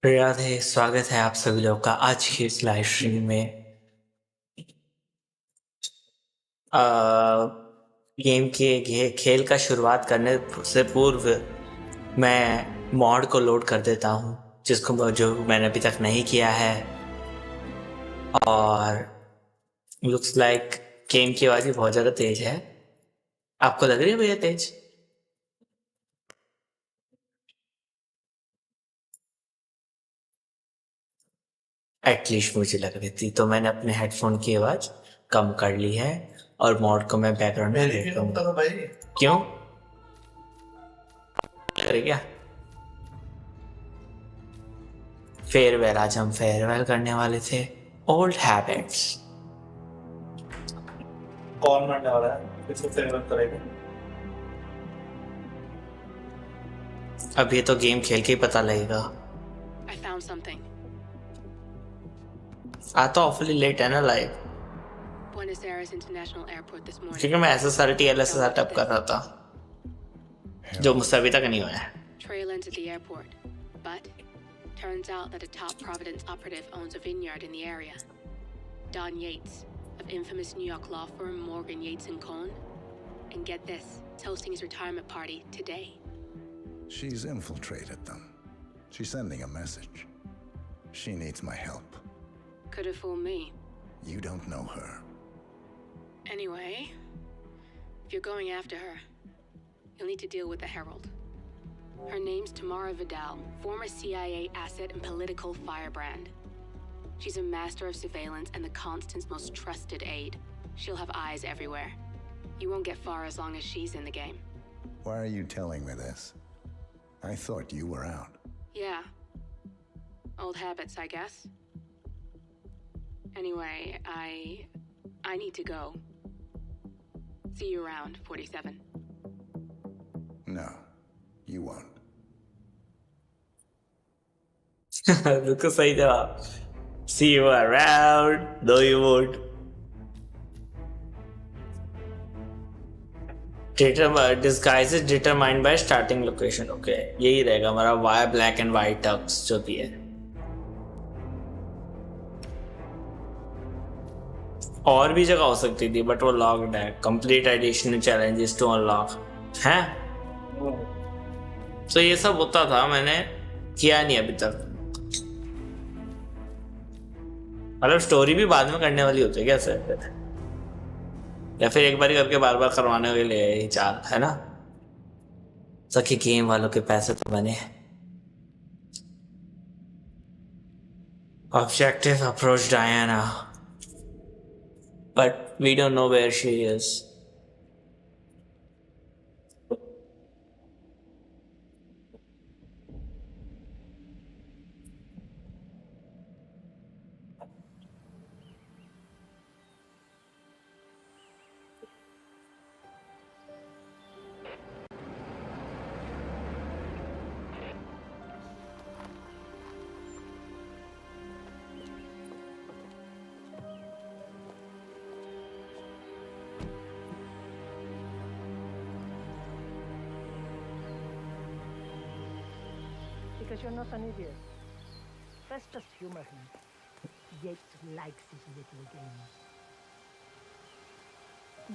राधे, स्वागत है आप सभी लोग का आज की इस लाइव स्ट्रीम में। अ, गेम के खेल का शुरुआत करने से पूर्व मैं मॉड को लोड कर देता हूँ जो मैंने अभी तक नहीं किया है। और लुक्स लाइक गेम की आवाज़ भी बहुत ज़्यादा तेज है। आपको लग रही है भैया तेज? एटलीस्ट मुझे लग रही थी, तो मैंने अपने हेडफोन की आवाज़ कम कर ली है और मॉड को मैं बैकग्राउंड में देख लूँगा। क्यों करे क्या? फेयरवेल, आज हम फेयरवेल करने वाले थे। Old habits. कौन मरने वाला है? किसको फेयरवेल करेगा? अब ये तो गेम खेल के ही पता लगेगा। I found something. आज तो ऑफली लेट है ना live, Buenos Aires International Airport this morning. क्योंकि मैं SSRT LS सेटअप कर रहा था जो मुझसे अभी तक नहीं हुआ है। Trail into the airport, but turns out that a top Providence operative owns a vineyard in the area. Don Yates, of infamous New York law firm Morgan Yates and Cohn. And get this, is hosting his retirement party today. She's infiltrated them. She's sending a message. She needs my help. Could have fooled me. You don't know her. Anyway, if you're going after her, you'll need to deal with the Herald. Her name's Tamara Vidal, former CIA asset and political firebrand. She's a master of surveillance and the Constant's most trusted aide. She'll have eyes everywhere. You won't get far as long as she's in the game. Why are you telling me this? I thought you were out. Yeah. Old habits, I guess. Anyway, I need to go. See you around, 47. No, you won't. बिल्कुल सही जवाब। See you around, though you would. Disguise is determined by starting location. Okay, यही रहेगा हमारा Y black and white tux जो भी है। और भी जगह हो सकती थी बट वो लॉक्ड है। Complete additional challenges to unlock हैं, तो ये सब होता था, मैंने किया नहीं अभी तक। मतलब स्टोरी भी बाद में करने वाली होती है क्या सर? या फिर एक बार करके बार बार करवाने के लिए ही चाल है ना? सखी गेम वालों के पैसे तो बने। Objective approach Diana, but we don't know where she is. Because you're not an idiot. Let's just humor him. Yates likes his little games.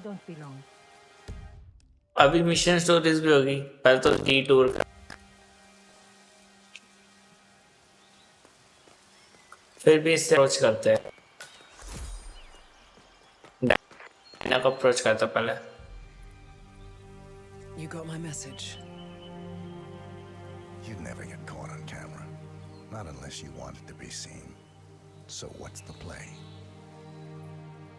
Don't be long. अभी मिशन स्टोरीज भी होगी, पहले तो डी टूर का, फिर भी इससे approach करते हैं। डायना को अप्रोच करता पहले। You got my message. You'd never get caught on camera. Not unless you wanted to be seen. So what's the play?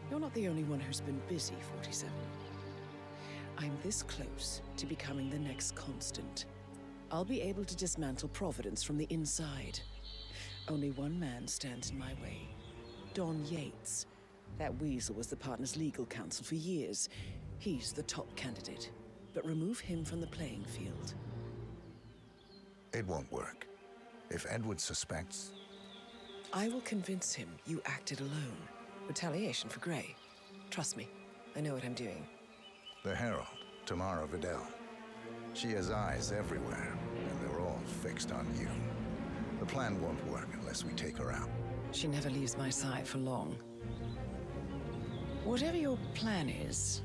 You're not the only one who's been busy, 47. I'm this close to becoming the next Constant. I'll be able to dismantle Providence from the inside. Only one man stands in my way. Don Yates. That weasel was the partner's legal counsel for years. He's the top candidate. But remove him from the playing field. It won't work. If Edward suspects... I will convince him you acted alone. Retaliation for Grey. Trust me, I know what I'm doing. The Herald, Tamara Vidal. She has eyes everywhere, and they're all fixed on you. The plan won't work unless we take her out. She never leaves my side for long. Whatever your plan is,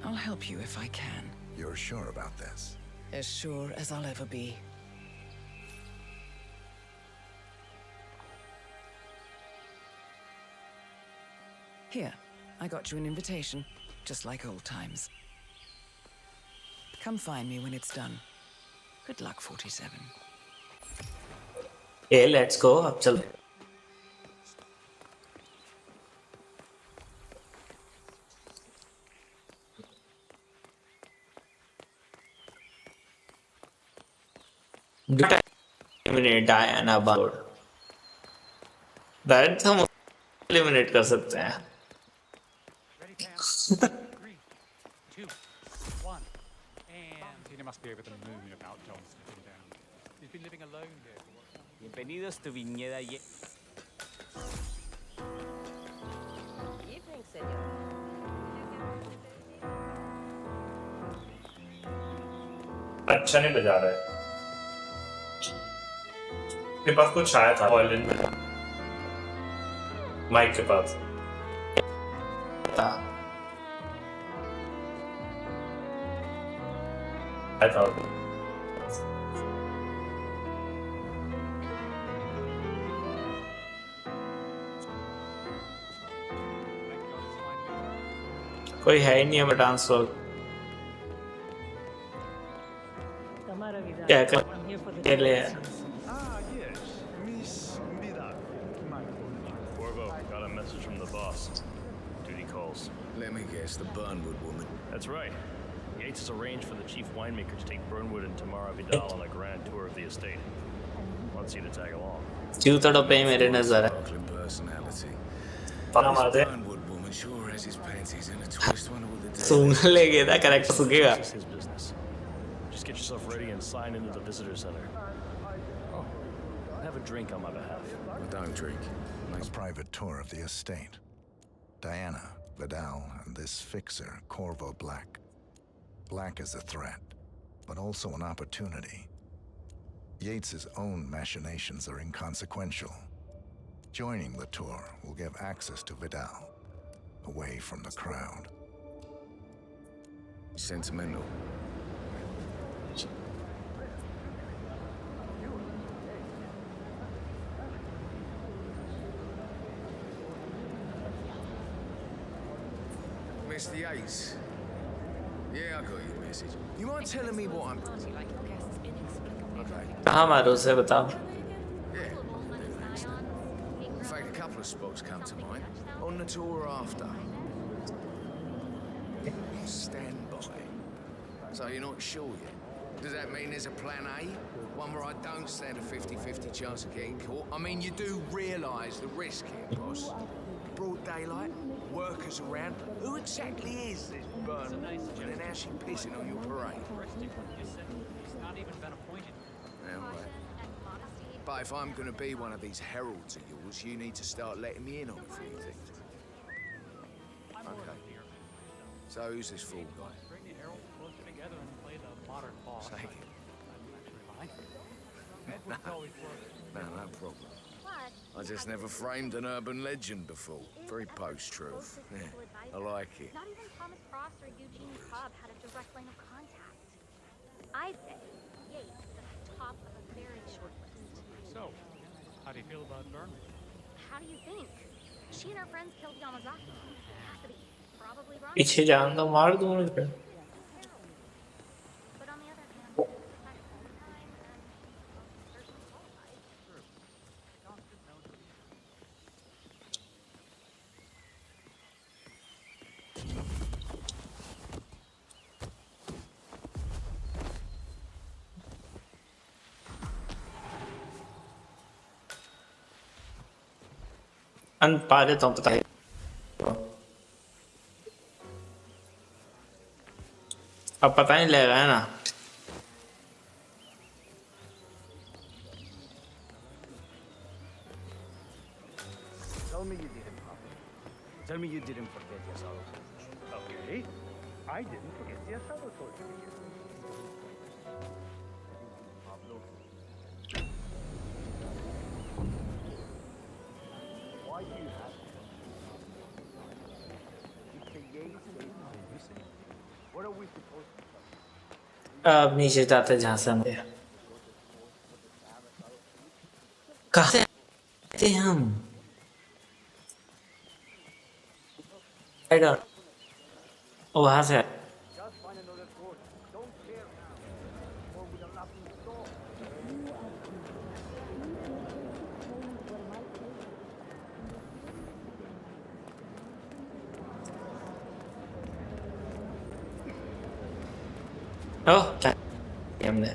I'll help you if I can. You're sure about this? As sure as I'll ever be. Here, I got you an invitation, just like old times. Come find me when it's done. Good luck, 47. Okay, let's go. अब चल eliminate Diana bowed direct हम eliminate कर सकते हैं Ready, Pam? 3, 2, 1. And Tina must be over the moon about John slipping down. He's been living alone here for what now? Bienvenidos to Viñeda Evening, senor. अच्छा नहीं बजा रहा है मेरे पास कुछ आया था वायलिन में माइक के पास आया था कोई है ही नहीं हमें डांस फ्लोर क्या कर के लिए Ah, yes. Miss Vidal. Corvo, got a message from the boss. Duty calls. Let me guess, the Burnwood woman. That's right. Yates has arranged for the chief winemaker to take Burnwood and Tamara Vidal on a grand tour of the estate. Wants you to tag along. जूतड़ों पे ही मेरे नजर है Sparkling personality. पता मार दे Burnwood woman sure has his panties in a twist. Wonder what the सूंघ लेगे ना correct सूंघेगा This is his business. Just get yourself ready and sign into the visitor center. Oh, have a drink on my behalf. Don't drink. Nice private tour of the estate. Diana, Vidal, and this fixer, Corvo Black. Black is a threat, but also an opportunity. Yates's own machinations are inconsequential. Joining the tour will give access to Vidal, away from the crowd. Sentimental. Mr. Yates. Yeah, I got your message. You mind telling me what I'm... Okay. कहाँ मारो उसे बताओ Yeah. In fact, a couple of spots come to mind. On the tour after. Stand by. So you're not sure yet? Does that mean there's a plan A? One where I don't stand a 50-50 chance of getting caught? I mean, you do realise the risk here, boss. Broad daylight, workers around. Who exactly is this Burnwood? And then how's she pissing on your parade? He's not even been appointed. Yeah, right. But if I'm going to be one of these heralds of yours, you need to start letting me in on a few things. Okay. So who's this fool guy? Bring the heralds closer together and play the modern boss. Take it. I'm actually fine. Edward's always working. No problem. I just never framed an urban legend before. Very post-truth. Yeah, I like it. Not even Thomas Cross or Eugene Cobb had a direct line of contact. I say Yates is at the top of a very short list. So, how do you feel about Burnwood? How do you think? She and her friends killed Yamazaki. Cassidy probably wrong. पीछे जान दो मार दूँ उन्हें But on the other hand, the fact that time and certainly qualified. अन पा देता हूँ पता है अब पता नहीं लगेगा है ना Tell me you didn't, Papa. Tell me you didn't forget the asado torch. Okay. I didn't forget the asado torch for you. Pablo. do you have it? Mr. Yates is missing? What are we supposed to do? अब नीचे जाते जहाँ से हम गए। कहाँ से आते हैं हम? I don't- वहाँ से Just find another course. Don't care now. Or with a laughing stock. ओह क्या हमने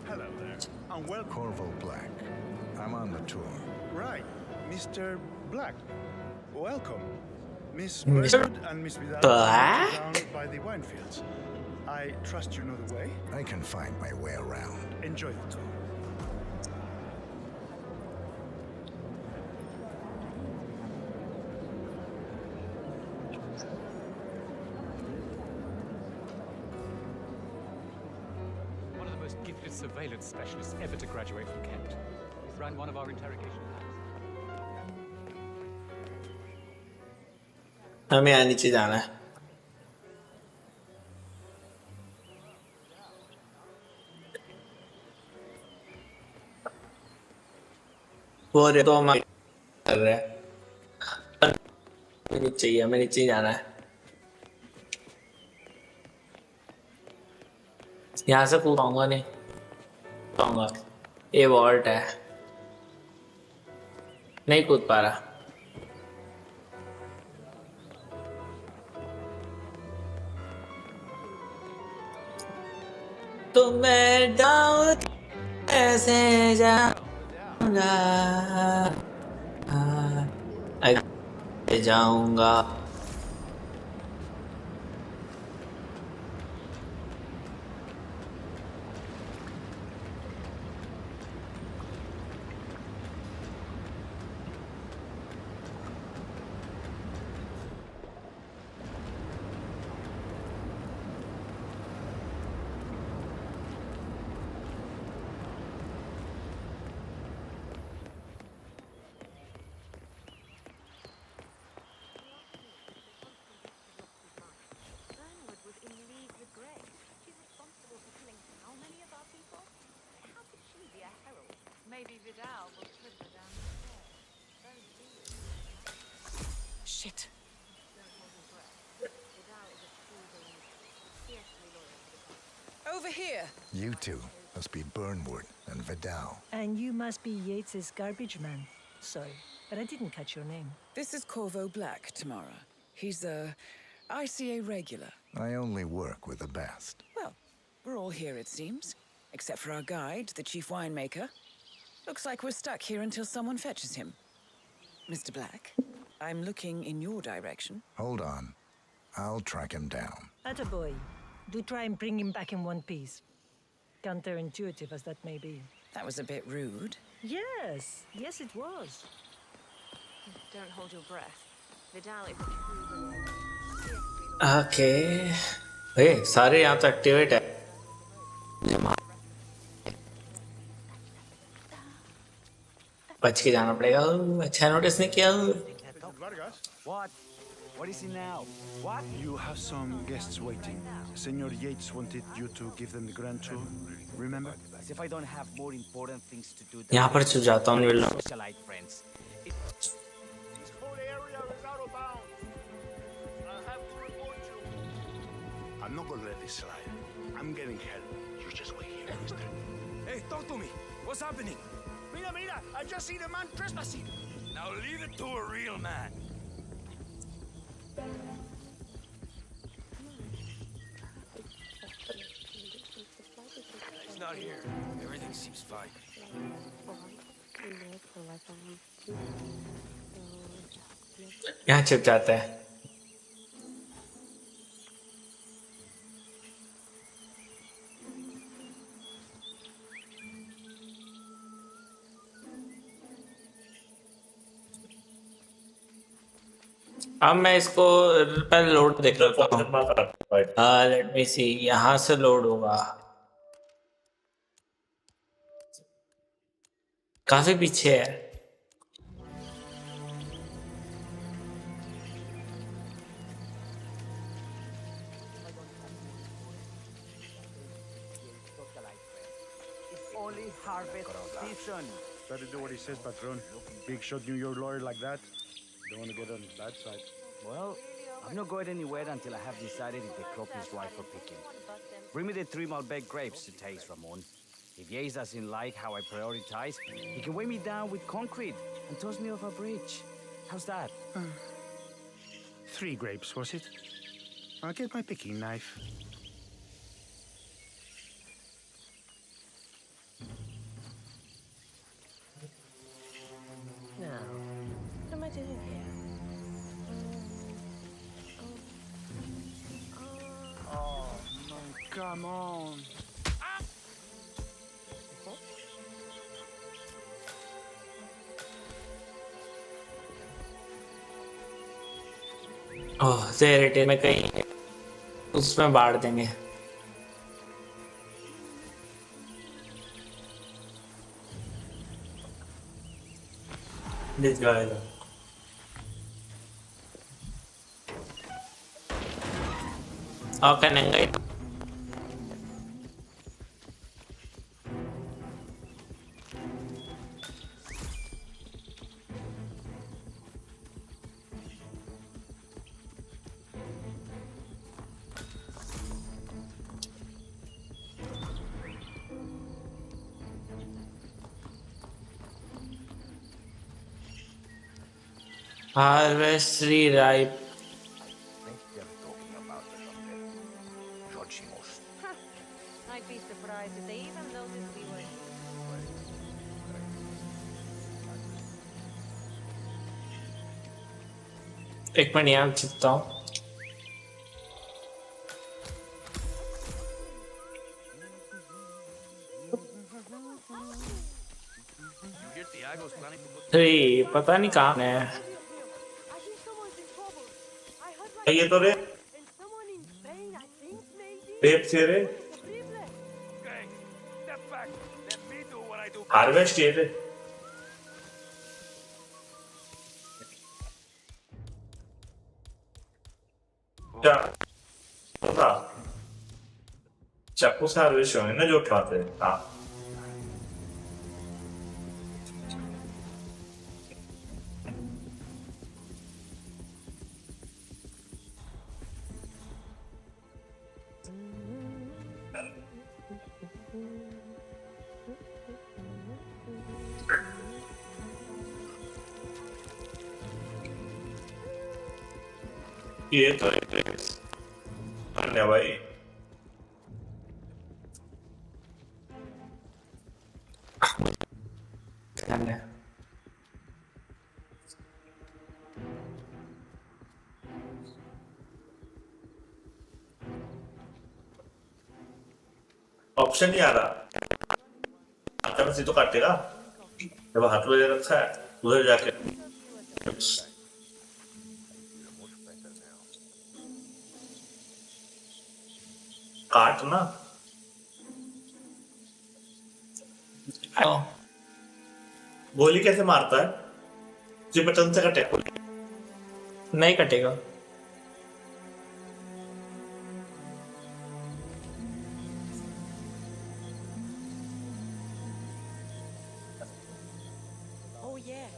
Hello there. I'm Corvo Black. I'm on the tour. Right, Mr. Black. Welcome. Miss Mr. Burnwood and Miss Vidal Black? are down by the wine fields. I trust you know the way. I can find my way around. Enjoy the tour. One of the most gifted surveillance specialists ever to graduate from Kent. He's ran one of our interrogation labs. हमें यहाँ नीचे जाना है। वो रे तो हम कर रहे हैं। हमें नीचे ही जाना है। यहाँ से कूद पाऊंगा नहीं पाऊंगा। ये वॉल्ट है, नहीं कूद पा रहा। तो मैं डाउन ऐसे जाऊंगा, आगे जाऊंगा। Burnwood was in league with Greg. She's responsible for killing how many of our people? How could she be a herald? Maybe Vidal will slip her down the stairs. Very serious. Shit. Don't hold your breath. Vidal is a true fiercely loyal to the cause. Over here. You two must be Burnwood and Vidal. And you must be Yates's garbage man. Sorry, but I didn't catch your name. This is Corvo Black, Tamara. He's a ICA regular. I only work with the best. Well, we're all here, it seems. Except for our guide, the chief winemaker. Looks like we're stuck here until someone fetches him. Mr. Black, I'm looking in your direction. Hold on. I'll track him down. Attaboy. Do try and bring him back in one piece. Counterintuitive as that may be. That was a bit rude. Yes, yes it was. Don't hold your breath. Vidal is a true loyal. Okay भाई सारे यहाँ तो activate है। बच के जाना पड़ेगा। अच्छा नोटिस नहीं किया। Vargas? What? What is it now? What? You have some guests waiting. Senor Yates wanted you to give them the grand tour. Remember? As if I don't have more important things to do यहाँ पर चुप जाता हूँ मिलना। socialite friends. This whole area is out of bounds. I have to report you. I'm not gonna let this slide. I'm getting help. You just wait here, mister. Hey, talk to me. What's happening? Mira, I just seen a man trespassing. Now leave it to a real man. He's not here. Everything seems fine. यहाँ छिप जाता है। अब मैं इसको पहले load देख लेता हूँ। लेट मी सी, यहाँ से लोड होगा। काफी पीछे है। It's only harvest season. Better do what he says, patron. Big shot New York lawyer like that. Don't want to get on his bad side. Well, I'm not going anywhere until I have decided if the crop is ripe for picking. Bring me the 3 Malbec grapes to taste, Ramon. If Yates doesn't like how I prioritize, he can weigh me down with concrete and toss me off a bridge. How's that? 3 grapes, was it? I'll get my picking knife. Now, what am I doing here? Oh, no, come on. Oh there it is. में कहीं उसमें बांट देंगे। This guys okay नंगे harvest ripe I'd be surprised if they even noticed we were. एक minute यहाँ चिपता हूँ। Three पता नहीं कहाँ है। I think someone's in trouble. I heard like ये तो रे and someone in Spain, I think maybe. Rape से रे Horrible. Okay, step back. Let me do what I do. Harvest ये रे क्या होता चाकू से हार्वेस्ट होंगे ना जो उठाते हैं। हाँ ये तो अन्य भाई अन्य ऑप्शन नहीं आ रहा। आता बस ये तो काटेगा जब हाथ में रखा है उधर जाके काटना गोली कैसे मारता है? जो बटन से कटे नहीं कटेगा। Oh, yeah.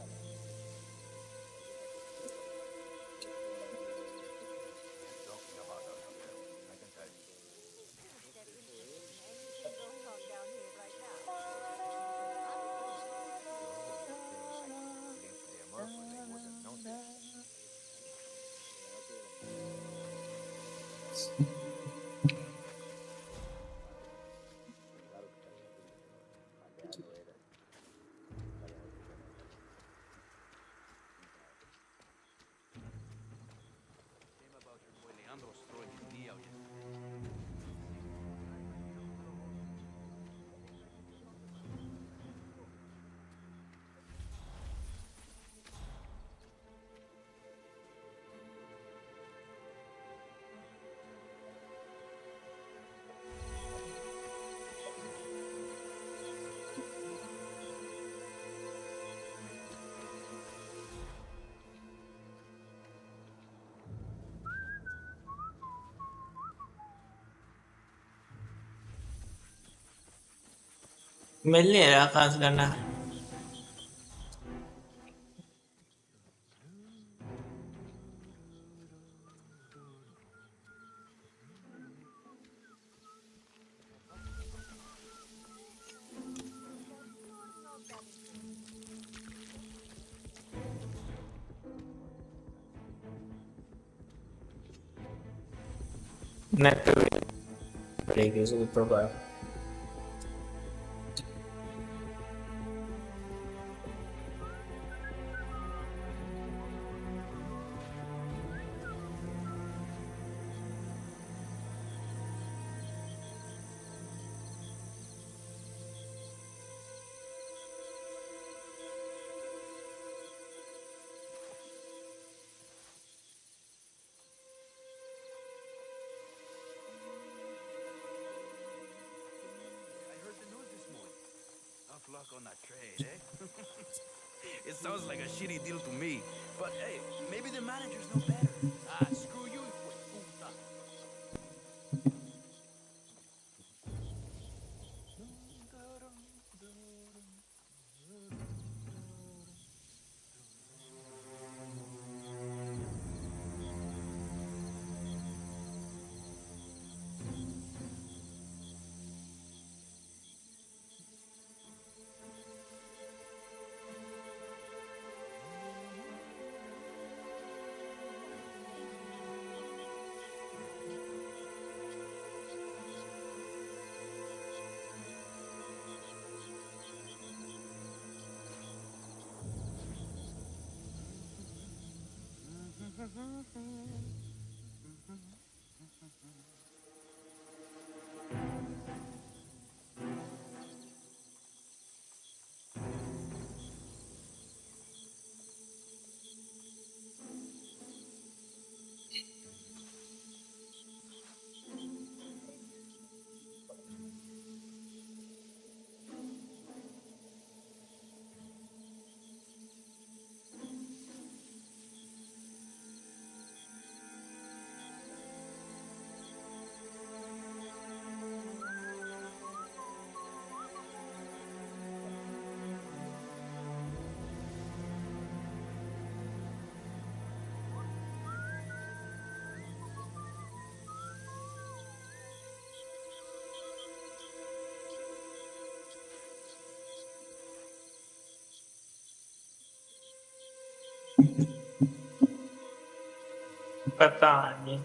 मिल नहीं रहा कहाँ से करना। नेट पे पड़ेगी उसको provide. I heard the news this morning. Tough luck on that trade, eh? It sounds like a shitty deal to me. But hey, maybe the managers know better. Ah, screw you, hijo de puta. पता नहीं।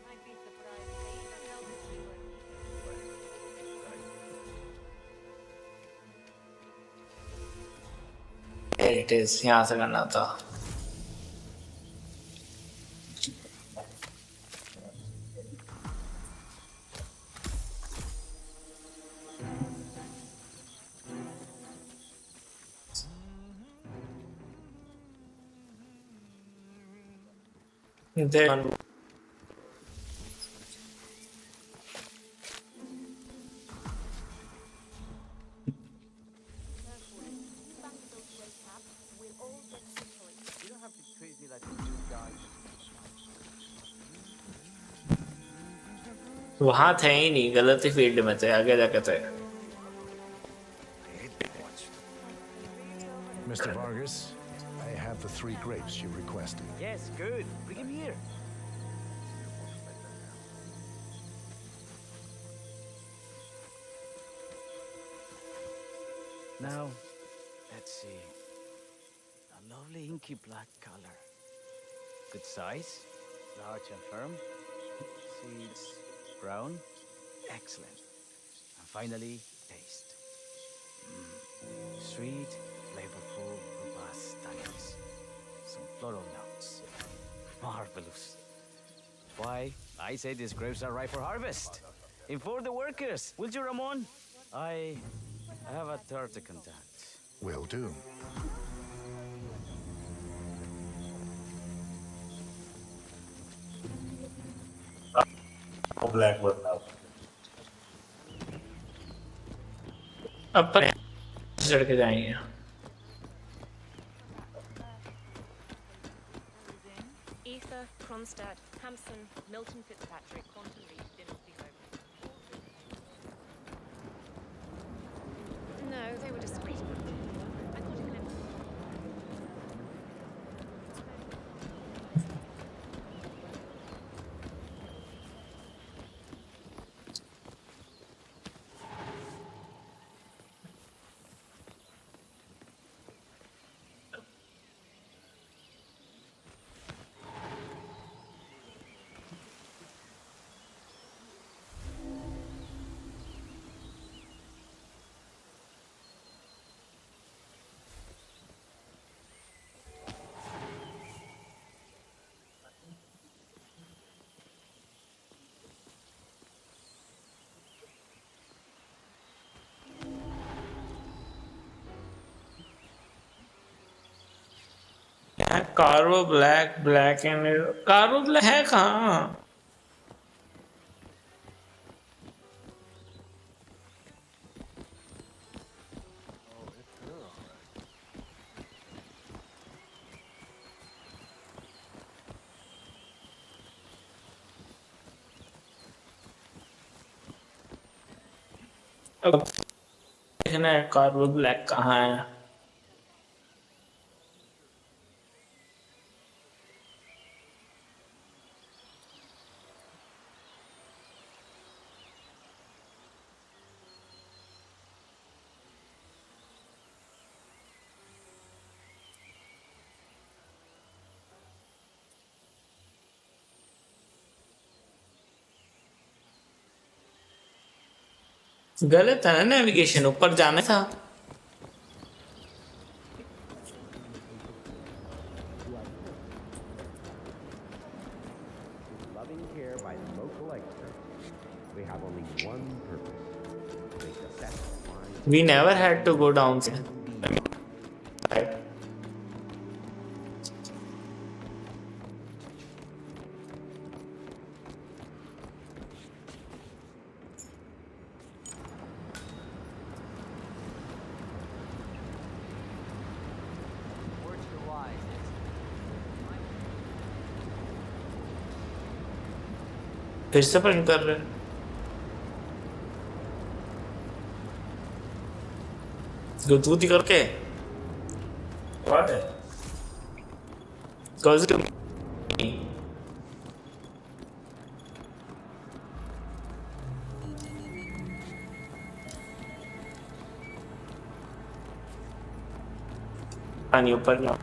I'd be surprised if they even noticed you were Here it is, यहाँ से करना था। Then You don't have to treat me like a good guy. वहां थे ही नहीं, गलत ही फील्ड में थे, आगे जाके थे। Mr. Vargas, I have the 3 grapes you requested. Yes, good. Bring him here. Now, let's see. A lovely inky black color. Good size, large and firm. Seeds brown. Excellent. And finally, taste. Sweet, flavorful, robust tannins. Some floral notes. Marvelous. Why, I say these grapes are ripe for harvest. Inform the workers, will you, Ramon? I have a third to conduct. Will do. Black बदलाव अब पर चढ़ के जाएंगे। Ether, Kronstadt, Hampson, Milton Fitzpatrick, Quantum Leap, Dynasty Home. No, they were discreet. I caught him in a... कार्बो black, black and कार्बो black है कहाँ? अब देखना है कार्बो ब्लैक कहाँ है। गलत है ना नेविगेशन, ऊपर जाना था। Loving care by the local experts. We have only one purpose: make the best wine. We never had to go down there. फिर से पॉइंट कर रहे हैं। गुदगुदी करके What? Cause it पानी ऊपर ना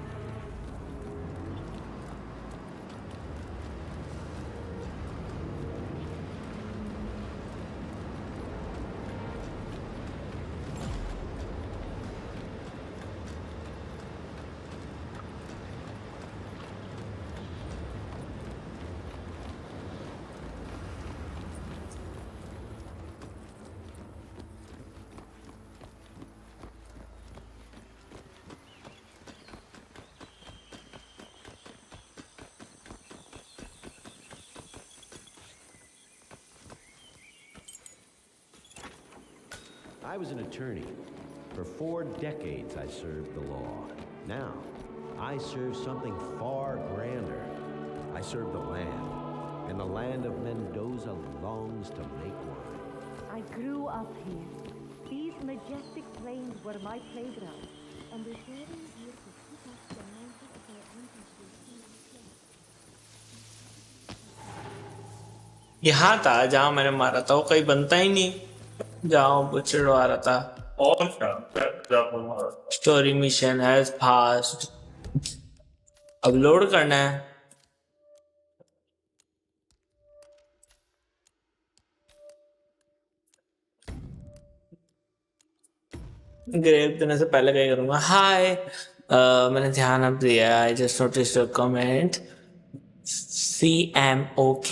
I was an attorney. For 4 decades, I served the law. Now, I serve something far grander. I serve the land, and the land of Mendoza longs to make wine. I grew up here. These majestic plains were my playground. And the sharing here to keep us the mountains for यहाँ था जहाँ मैंने मारा था, वो कहीं बनता ही नहीं जहाँ वो चिड़वा रहा था। और क्या story mission has passed, upload करना है। ग्रेव देने से पहले क्या करूंगा? हाय, मैंने ध्यान अब दिया। I just notice your comment. CMOK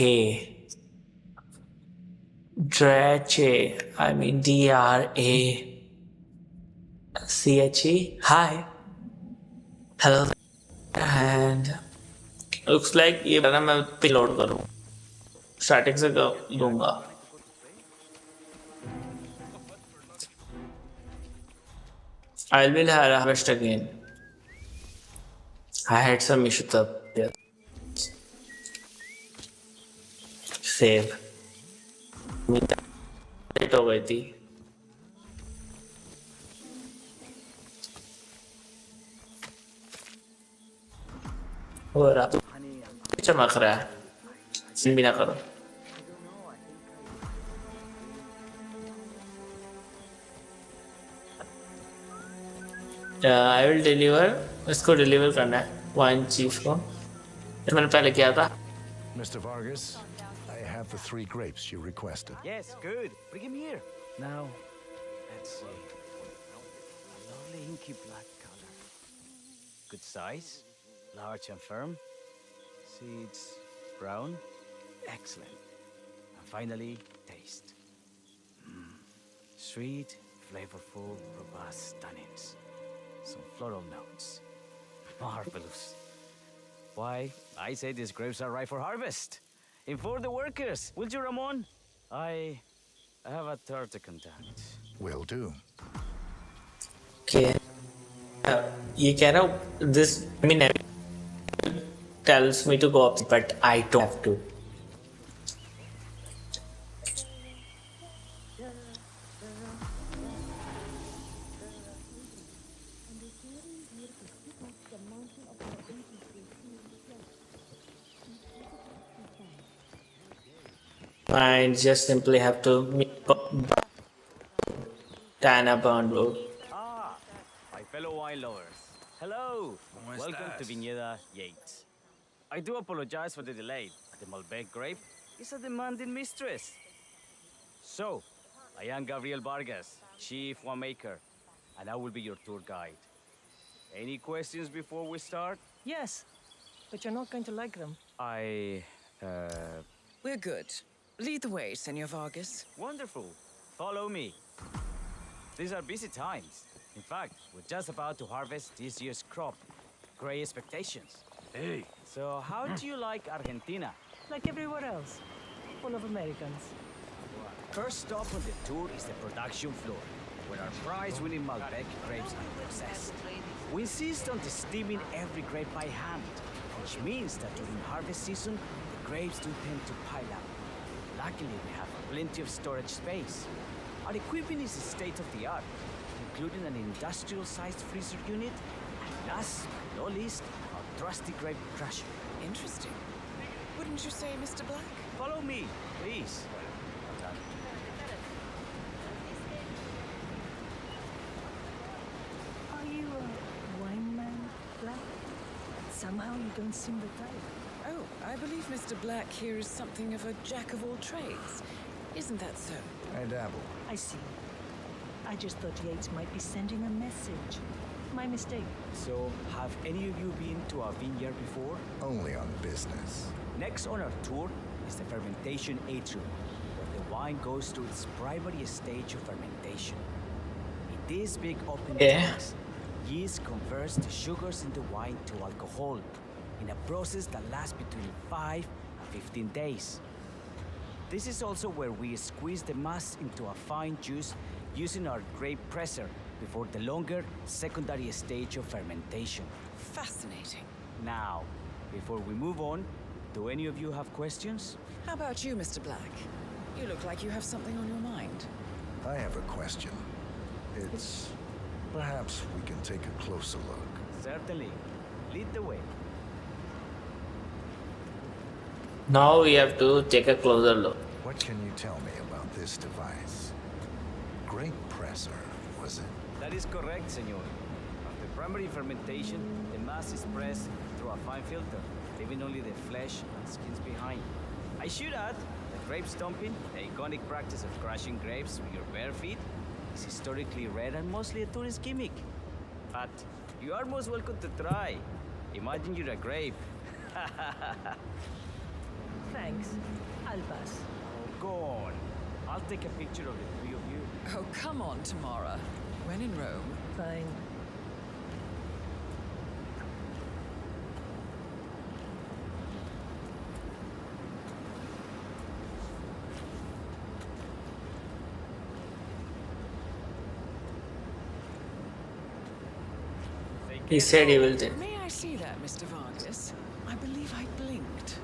Drache, I mean DRACHE. Hi, hello, and looks like ये बना मैं पिलोड करूँ, स्टार्टिंग से दूंगा। I will harvest again. I had some issues up there. Save. Late हो गई थी। और आप चमक रहा है, सीन भी ना करो। आई विल डिलीवर, इसको डिलीवर करना है वाइन चीफ को, मैंने पहले किया था। Mr. Vargas, I have the 3 grapes you requested. Yes, good. Bring him here. Now, let's see. A lovely inky black color. Good size, large and firm. Seeds brown. Excellent. And finally, taste. Sweet, flavorful, robust tannins. Some floral notes. Marvelous. Why, I say these grapes are ripe for harvest. Inform the workers, will you, Ramon? I have a third to contact. Will do. Okay. You cannot. This, I mean, tells me to go up, but I don't have to. I just simply have to Tana Bundle. Ah, my fellow wine lovers. Hello. Welcome to Viñeda Yates. I do apologize for the delay. The Malbec grape is a demanding mistress. So, I am Gabriel Vargas, Chief Winemaker, and I will be your tour guide. Any questions before we start? Yes, but you're not going to like them. We're good. Lead the way, Senor Vargas. Wonderful. Follow me. These are busy times. In fact, we're just about to harvest this year's crop. Great expectations. Hey. So, how do you like Argentina? Like everywhere else, full of Americans. First stop on the tour is the production floor, where our prize-winning Malbec grapes are processed. We insist on steaming every grape by hand, which means that during harvest season, the grapes do tend to pile up. Luckily, we have plenty of storage space. Our equipment is state-of-the-art, including an industrial-sized freezer unit, and last but not least, our trusty grape crusher. Interesting. Wouldn't you say, Mr. Black? Follow me, please. Are you a wine man, Black? Somehow you don't seem the type. Oh, I believe Mr. Black here is something of a jack of all trades. Isn't that so? I dabble. I see. I just thought Yates might be sending a message. My mistake. So, have any of you been to our vineyard before? Only on business. Next on our tour is the fermentation atrium, where the wine goes through its primary stage of fermentation. In these big open tanks, yeast converts the sugars in the wine to alcohol, in a process that lasts between 5 and 15 days. This is also where we squeeze the mass into a fine juice using our grape presser before the longer secondary stage of fermentation. Fascinating. Now, before we move on, do any of you have questions? How about you, Mr. Black? You look like you have something on your mind. I have a question. It's... perhaps we can take a closer look. Certainly. Lead the way. Now we have to take a closer look. What can you tell me about this device? Grape presser, was it? That is correct, senor. After primary fermentation, the mass is pressed through a fine filter, leaving only the flesh and skins behind. I should add that grape stomping, the iconic practice of crushing grapes with your bare feet, is historically rare and mostly a tourist gimmick. But you are most welcome to try. Imagine you're a grape. Thanks. I'll pass. Oh, go on. I'll take a picture of the three of you. Oh, come on, Tamara. When in Rome. Fine. He said he will take. May I see that, Mr. Vargas? I believe I blinked.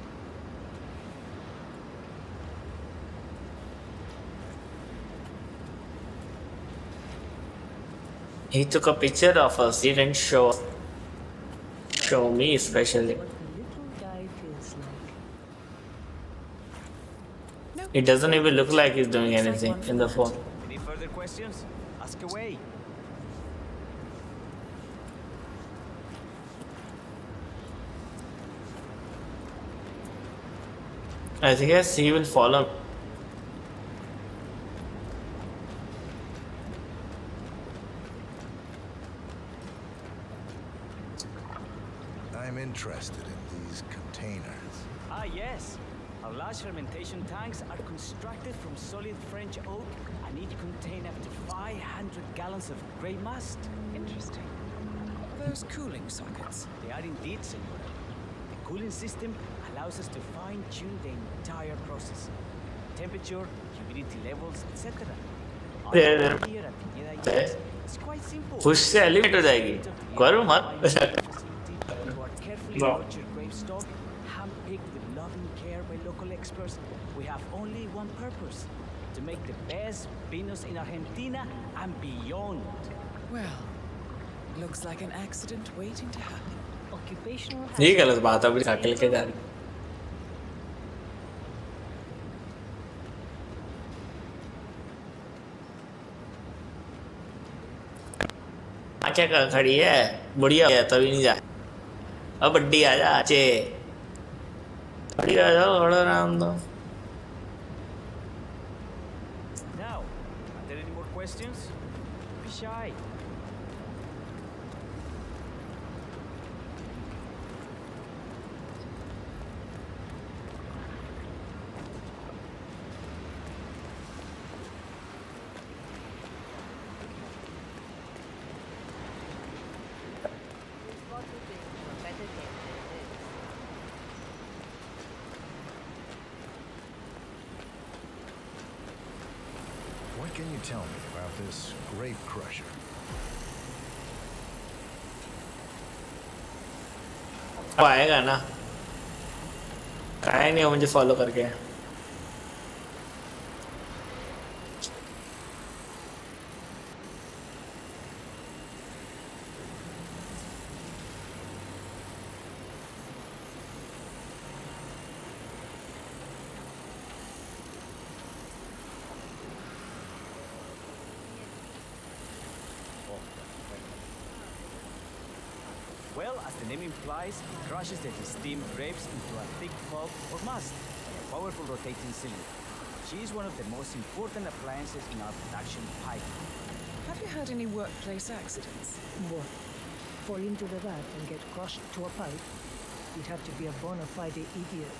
He took a picture of us. He didn't show me especially. What the little guy feels like. It doesn't even look like he's doing anything in the phone. Any further questions? Ask away. I guess he will follow. I'm interested in these containers. Ah, yes. Our large fermentation tanks are constructed from solid French oak and each contain up to 500 gallons of grape must. Interesting. Those cooling sockets. They are indeed, senora. The cooling system allows us to fine-tune the entire process. Temperature, humidity levels, etc. Here at It's quite simple. Push से eliminate हो जाएगी करो मत To our carefully No. nurtured grape stock, hand-picked with loving care by local experts, we have only one purpose: to make the best vinos in Argentina and beyond. Well, looks like an accident waiting to happen. Occupational ये गलत बात है अभी काट के जा रही क्या खड़ी है बुढ़िया है तभी नहीं जा अब बड्डी आ जा चे बड़ी आ जाओ बड़ा आराम दो Now, are there any more questions? Don't be shy. What can you tell me about this grape crusher? अब आएगा ना काय नहीं हो मुझे फॉलो करके Well, as the name implies, it crushes the steamed grapes into a thick pulp or must, a powerful rotating cylinder. She is one of the most important appliances in our production pipeline. Have you had any workplace accidents? What? Fall into the vat and get crushed to a pipe? You'd have to be a bona fide idiot.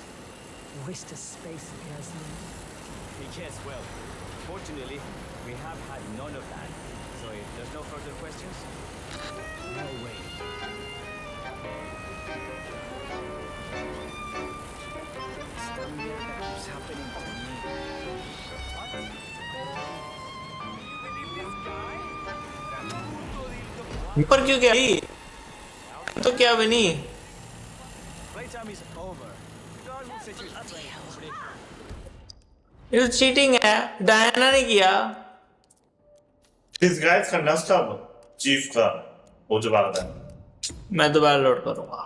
Waste of space, Yasmin. Yes, well, fortunately, we have had none of that. So if there's no further questions, no way. It's down there that keeps happening to me. What? ऊपर क्यों गया तो क्या बनी Playtime is over. The guard will set you free, property. ये तो cheating है Diana ने किया This guy का नस्ट अब चीफ का वो जो बात है मैं दोबारा लोड करूंगा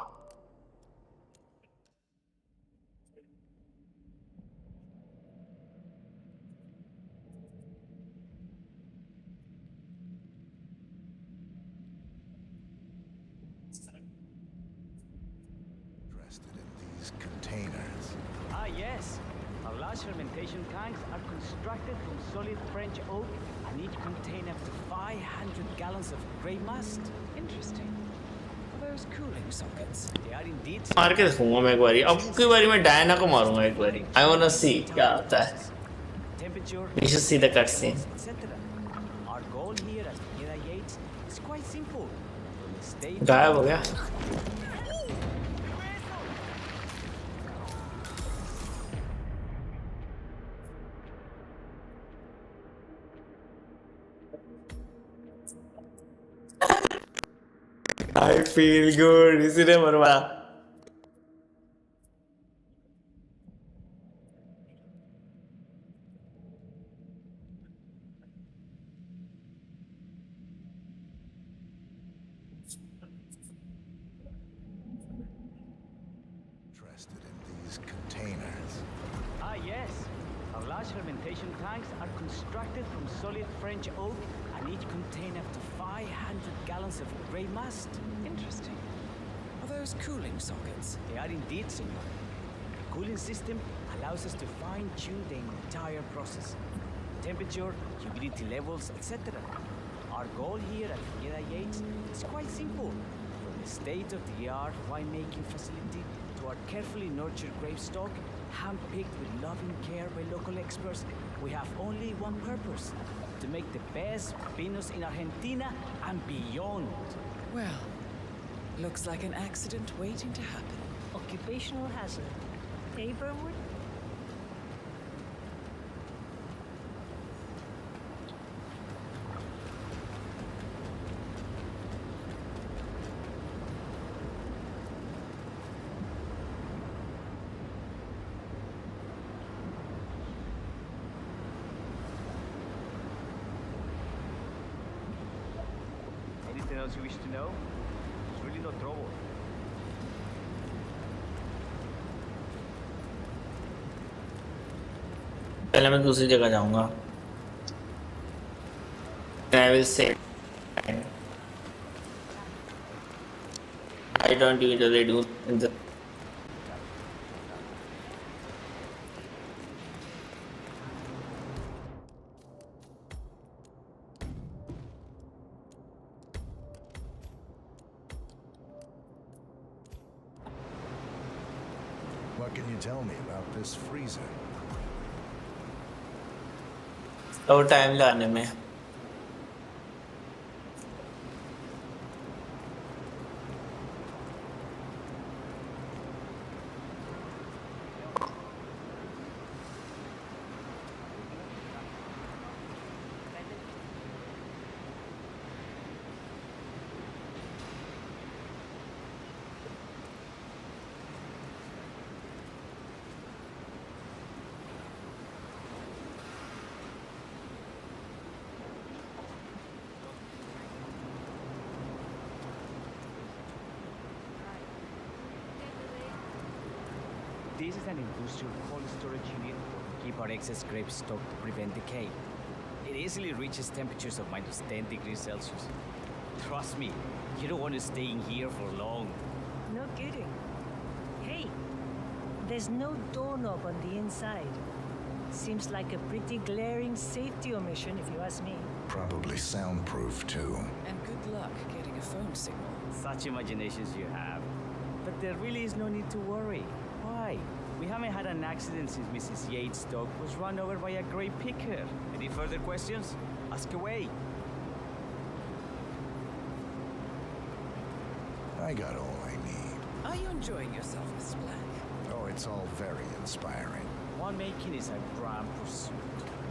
These containers. Ah, yes. Our large fermentation tanks are constructed from solid French oak and each contain up to 500 gallons of grey must. Interesting. Are those cooling sockets? They are indeed. मार के देखूंगा मैं एक बारी अब की बारी मैं डायना को मारूंगा एक बारी I wanna see क्या होता है Temperature, We should see the cutscene. etc. Our goal here at Gira Yates is quite simple. From the state गायब हो गया I feel good इसीलिए मरवाया Interested in these containers. Ah, yes. Our large fermentation tanks are constructed from solid French oak and each contain up to 500 gallons of grey must. Interesting. Are those cooling sockets? They are indeed, senor. The cooling system allows us to fine-tune the entire process. Temperature, humidity levels, etc. Our goal here at Gira Yates is quite simple. From the state-of-the-art winemaking facility to our carefully nurtured grape stock, hand-picked with loving care by local experts, we have only one purpose: to make the best vinos in Argentina and beyond. Well, looks like an accident waiting to happen. Occupational hazard. Eh, Burnwood? Anything else you wish to know? It's really no trouble. पहले मैं दूसरी जगह जाऊंगा I will say I don't usually do in the What can you tell me about this freezer? और time लाने में This is an industrial cold storage unit to keep our excess grape stock to prevent decay. It easily reaches temperatures of minus 10 degrees Celsius. Trust me, you don't want to stay in here for long. No kidding. Hey, there's no doorknob on the inside. Seems like a pretty glaring safety omission, if you ask me. Probably soundproof, too. And good luck getting a phone signal. Such imaginations you have. But there really is no need to worry. Why? We haven't had an accident since Mrs. Yates' dog was run over by a grape picker. Any further questions? Ask away. I got all I need. Are you enjoying yourself, Mr. Black? Oh, it's all very inspiring. Winemaking is a grand pursuit.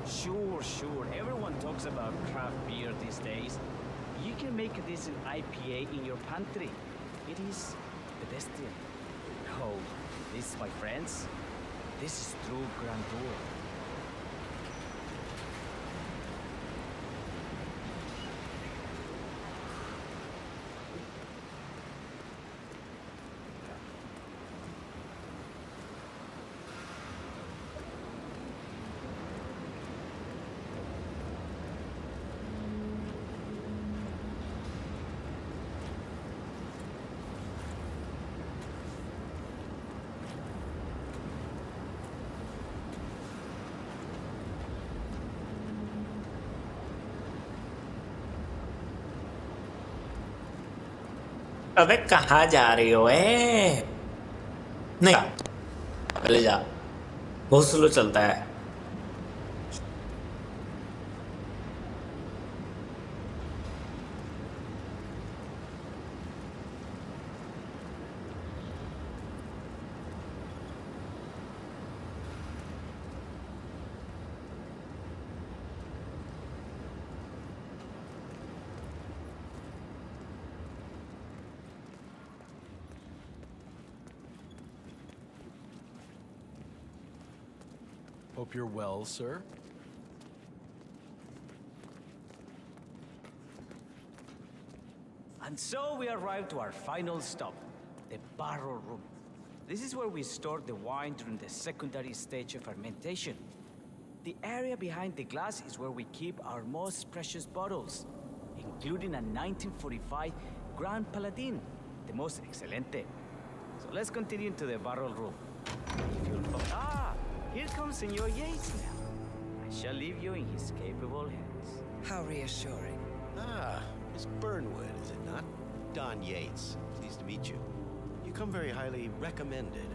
Sure, everyone talks about craft beer these days. You can make a decent IPA in your pantry. It is pedestrian. Oh, this, my friends, this is true grandeur. अबे कहाँ जा रही हो ए? नहीं, पहले जा, बहुत slow चलता है। Hope you're well, sir. And so we arrived to our final stop, the barrel room. This is where we store the wine during the secondary stage of fermentation. The area behind the glass is where we keep our most precious bottles, including a 1945 Grand Paladin, the most excelente. So let's continue into the barrel room. If you'll here comes Senor Yates now. I shall leave you in his capable hands. How reassuring. Ah, Miss Burnwood, is it not? Don Yates. Pleased to meet you. You come very highly recommended.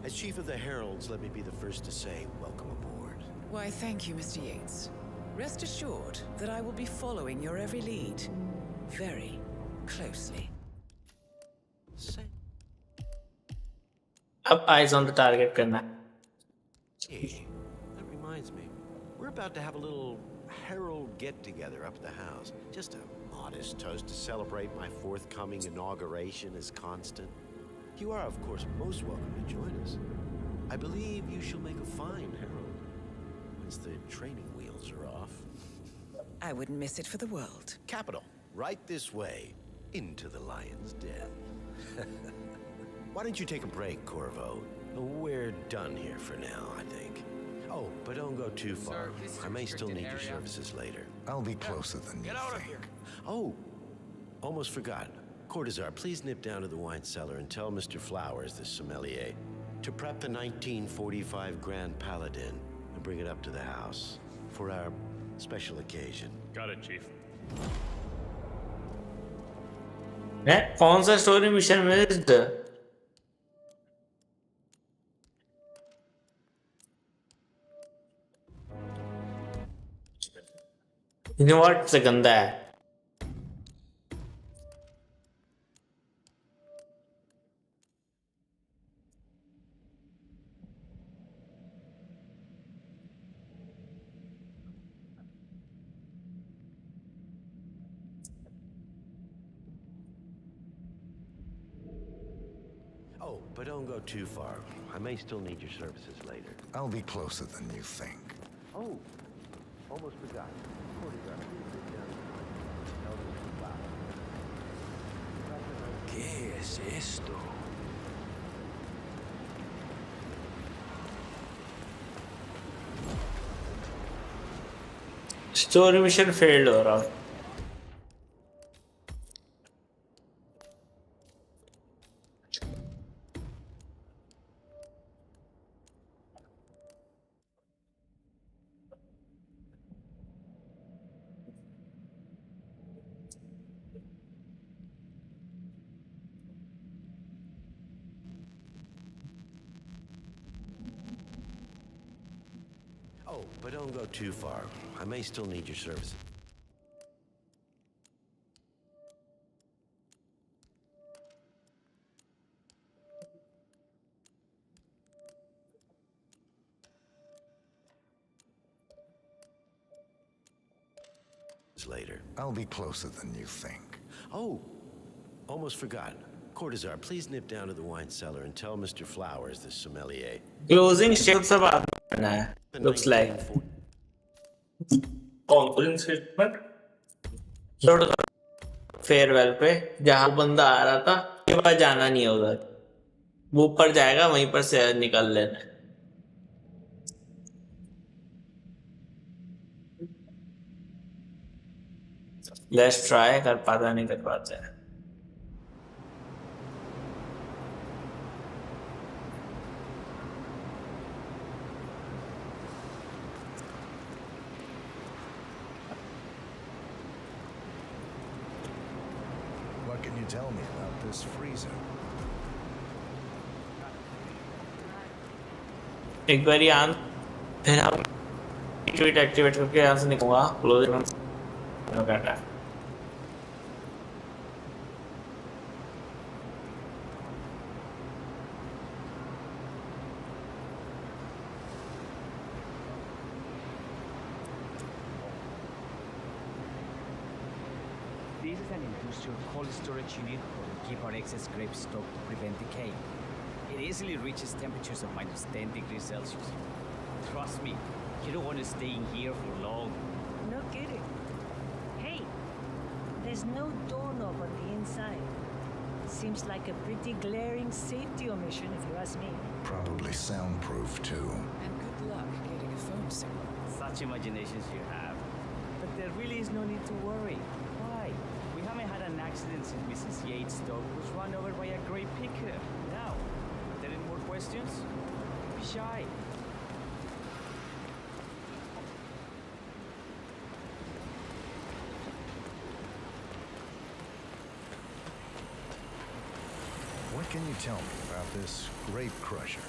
As Chief of the Heralds, let me be the first to say welcome aboard. Why, thank you, Mr. Yates. Rest assured that I will be following your every lead. Very closely. अब eyes on the target करना है। Hey, that reminds me. We're about to have a little herald get-together up at the house. Just a modest toast to celebrate my forthcoming inauguration as Constant. You are, of course, most welcome to join us. I believe you shall make a fine herald, once the training wheels are off. I wouldn't miss it for the world. Capital. Right this way, into the lion's den. Why don't you take a break, Corvo? We're done here for now, I think. Oh, but don't go too far. I may still need your services later. I'll be closer than you think. Oh, almost forgot. Cortazar, please nip down to the wine cellar and tell Mr. Flowers, the sommelier, to prep the 1945 Grand Paladin and bring it up to the house for our special occasion. Got it, Chief. कौन सा story mission missed? Invert से गंदा है। Oh, but don't go too far. I may still need your services later. I'll be closer than you think. Oh, almost forgot. Cortazar, please nip down to the wine cellar and tell Mr. Flowers. ¿Qué es esto? Story mission failed हो रहा है। Oh, but don't go too far. I may still need your services. later. I'll be closer than you think. Oh, almost forgot. Cortazar, please nip down to the wine cellar and tell Mr. Flowers, the sommelier. Closing statement सब बाद में करना है. Looks like. Closing statement. Farewell पे जहाँ वो बंदा आ रहा था के पास जाना नहीं है उधर. वो ऊपर जाएगा वहीं पर से निकल लेना. Let's try. कर पाता नहीं कर पाता है. What can you tell me about this freezer? एक बार यहाँ फिर हम ट्वीट एक्टिवेट करके यहाँ से निकलूंगा. क्लोज करना. This is an industrial cold storage unit where we keep our excess grape stock to prevent decay. It easily reaches temperatures of minus 10 degrees Celsius. Trust me, you don't want to stay in here for long. No kidding. Hey, there's no doorknob on the inside. Seems like a pretty glaring safety omission if you ask me. Probably soundproof too. And good luck getting a phone signal. Such imaginations you have. But there really is no need to worry. Why? We haven't had an accident since Mrs. Yates' dog was run over by a grape picker. Now, are there any more questions? Don't be shy. What can you tell me about this grape crusher?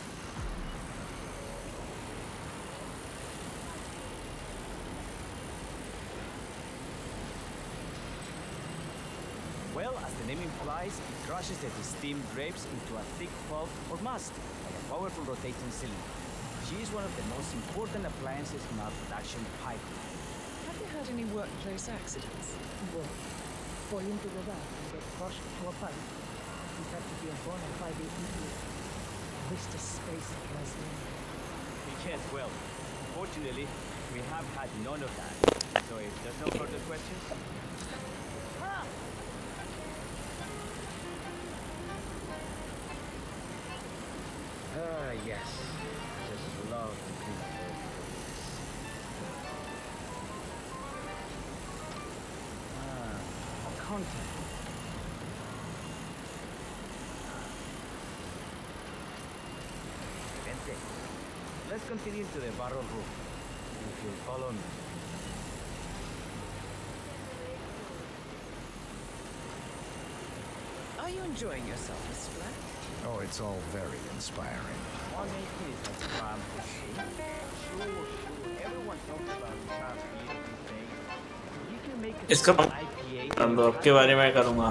Well, as the name implies, it crushes the steamed grapes into a thick pulp or must by a powerful rotating cylinder. She is one of the most important appliances in our production pipeline. Have you had any workplace accidents? Well, falling to the back and get crushed to a pipe. It had to be a bona fide idiot. Wish the space was in. Yes, well, fortunately, we have had none of that. So if there's no further questions... yes. Just love to clean up old a contact. Vente. Let's continue to the barrel room. If you'll follow me. Are you enjoying yourself, Mr. Black? Oh, it's all very inspiring. Winemaking is like farm to Sure. Everyone talks about craft beer these days. You can make a इसका IPA. अनुभव के बारे में करूँगा.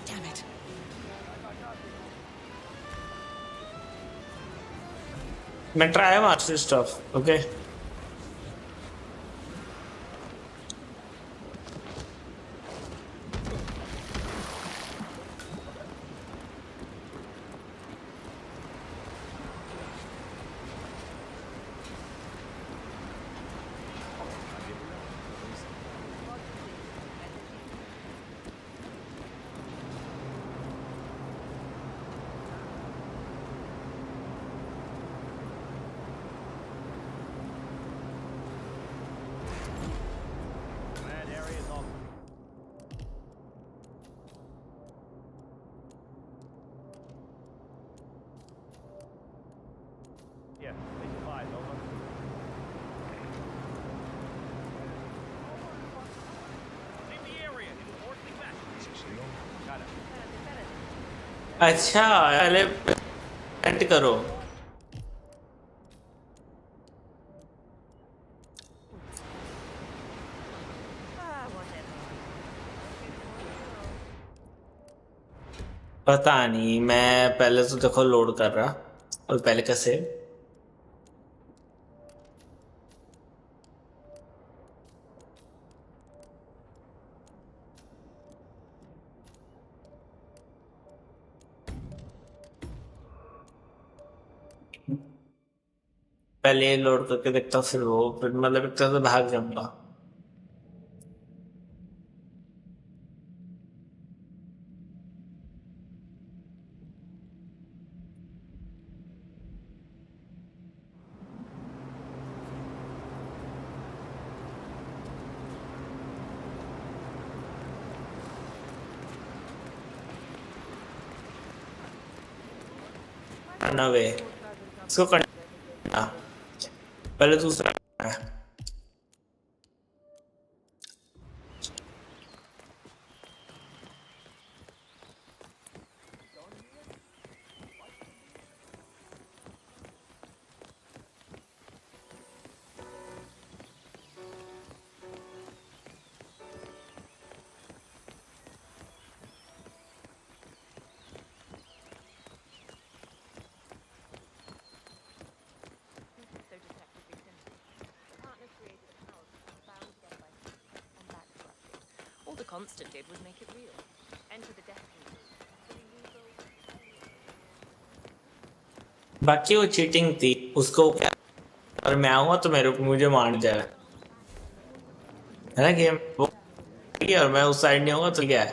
Damn it. मैं try watch this stuff, okay? That area is all. Yeah, 85, over. Leave the area in an orderly fashion. Got it. अच्छा पहले एंट करो. पता नहीं, मैं पहले तो देखो लोड कर रहा और पहले कैसे पहले ये लोड करके देखता हूँ, फिर वो फिर मतलब एक तरह से भाग जाऊंगा। ना वे इसको करना पहले दूसरा करना है। All the Constant did was make it real. Enter the death बाकी वो चीटिंग थी, उसको क्या और मैं आऊंगा तो मुझे मार जाएगा, है ना गेम वो। और मैं उस साइड नहीं होगा तो क्या है।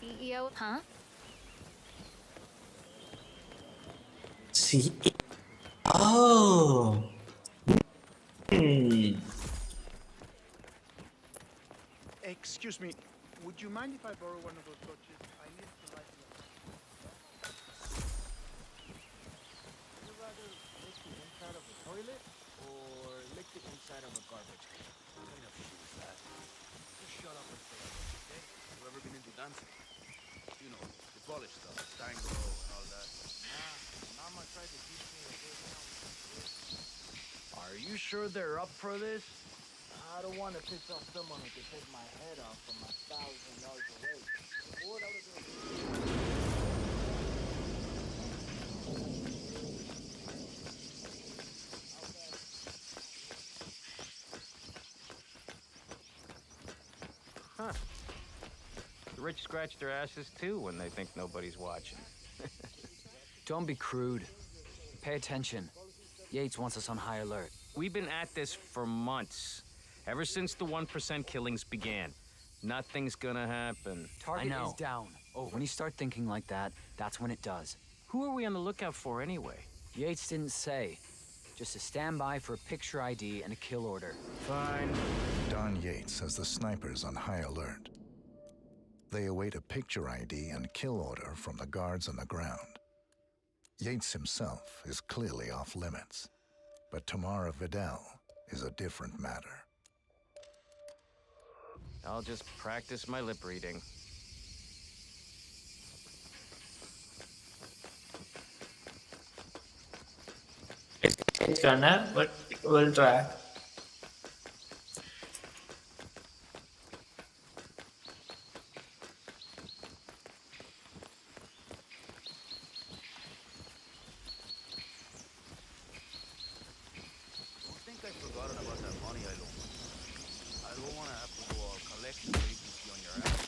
CEO, huh? See, oh, Excuse me, would you mind if I borrow one of those torches? I need to light the Would you rather lick the inside of a toilet or lick the inside of a garbage can? What kind of shit is that? Just shut up and say it, okay? You ever been into dancing? You know, the polish stuff, tango and all that. Nah, Mama tried to teach me a good amount. Are you sure they're up for this? I don't want to piss off someone who can take my head off from 1,000 yards away. What I would Huh. The rich scratch their asses too when they think nobody's watching. Don't be crude. Pay attention. Yates wants us on high alert. We've been at this for months. Ever since the 1% killings began. Nothing's gonna happen. Target is down. Over. When you start thinking like that, that's when it does. Who are we on the lookout for anyway? Yates didn't say. Just a standby for a picture ID and a kill order. Fine. Don Yates has the snipers on high alert. They await a picture ID and kill order from the guards on the ground. Yates himself is clearly off limits, but Tamara Vidal is a different matter. I'll just practice my lip reading. It's gonna, but we'll try. Don't think I've forgotten about that money I loaned. I don't want to have to go all collection agency on your ass.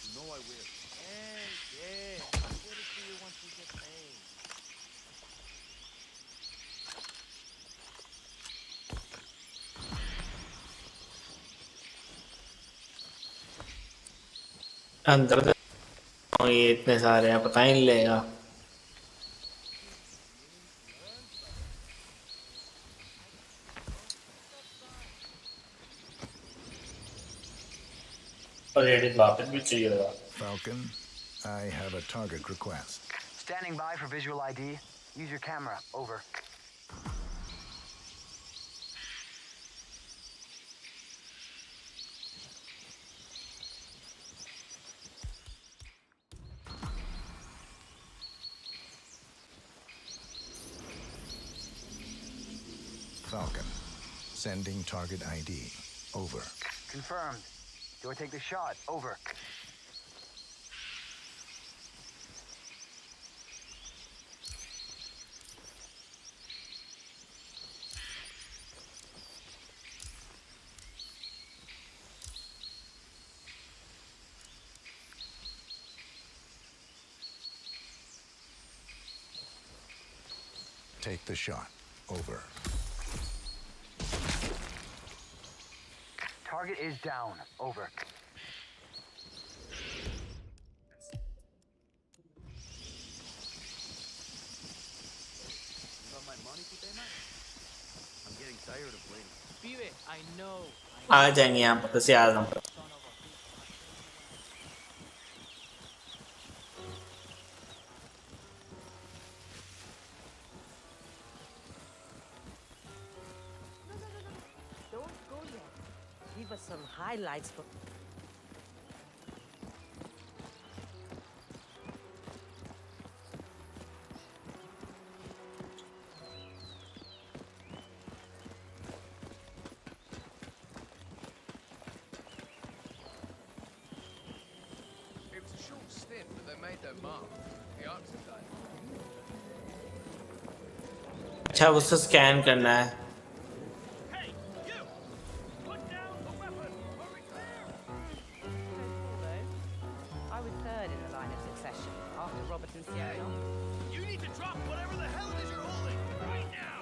You know I will. Hey, yeah. I'll get it to you once we get paid. अंदर ये इतने सारे हैं, पता ही नहीं लगेगा। Falcon, I have a target request. Standing by for visual ID. Use your camera. Over. Falcon, Sending target ID. Over. Confirmed. Do I take the shot? Over. Take the shot. Over. Target is down. Over. Got my money, Hitman? I'm getting tired of waiting. Pibe, I know. आ जाएंगे यहाँ पर से आ जाऊँ Don't go yet. Give us some highlights for. It was a short stint, but they made their mark. The arcs are done. अच्छा उसको scan करना है I was third in the line of succession after Robert and Sierra. You need to drop whatever the hell it is you're holding right now.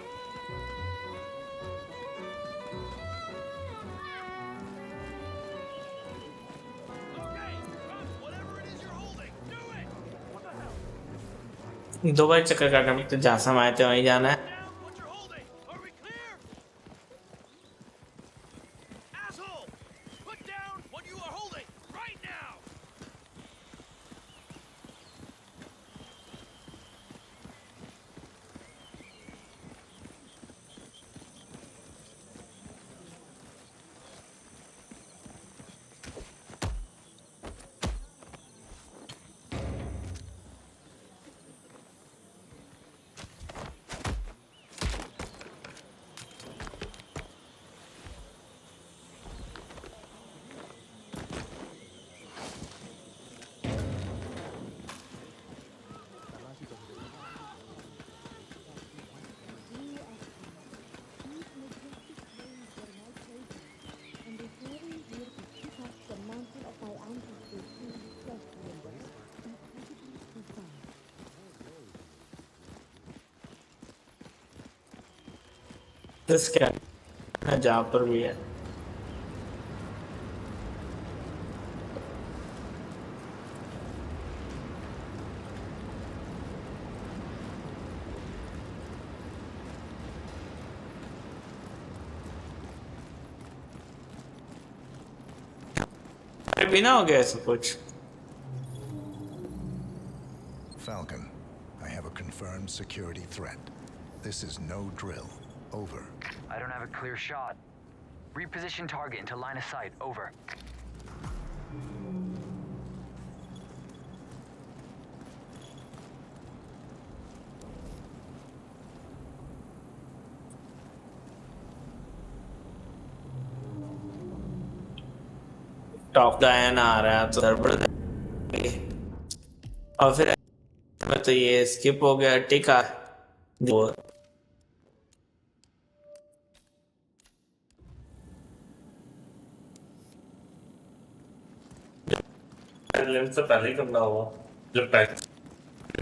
Okay, drop whatever it is you're holding. Do it. What the hell? दो बार चक्कर काटना तो जहाँ से हम आए थे वहीं जाना है What you're holding? Are we clear? Asshole! Put down what you are holding right now. Scan है जहाँ पर भी है बिना हो गया ऐसा कुछ Falcon, I have a confirmed security threat. This is no drill. Over. I don't have a clear shot. Reposition target into line of sight. Over. Top Diana आ रहा है तो गड़बड़ और फिर में तो ये स्किप हो गया टिका वो लेंस से पहले ही करना होगा जब पैक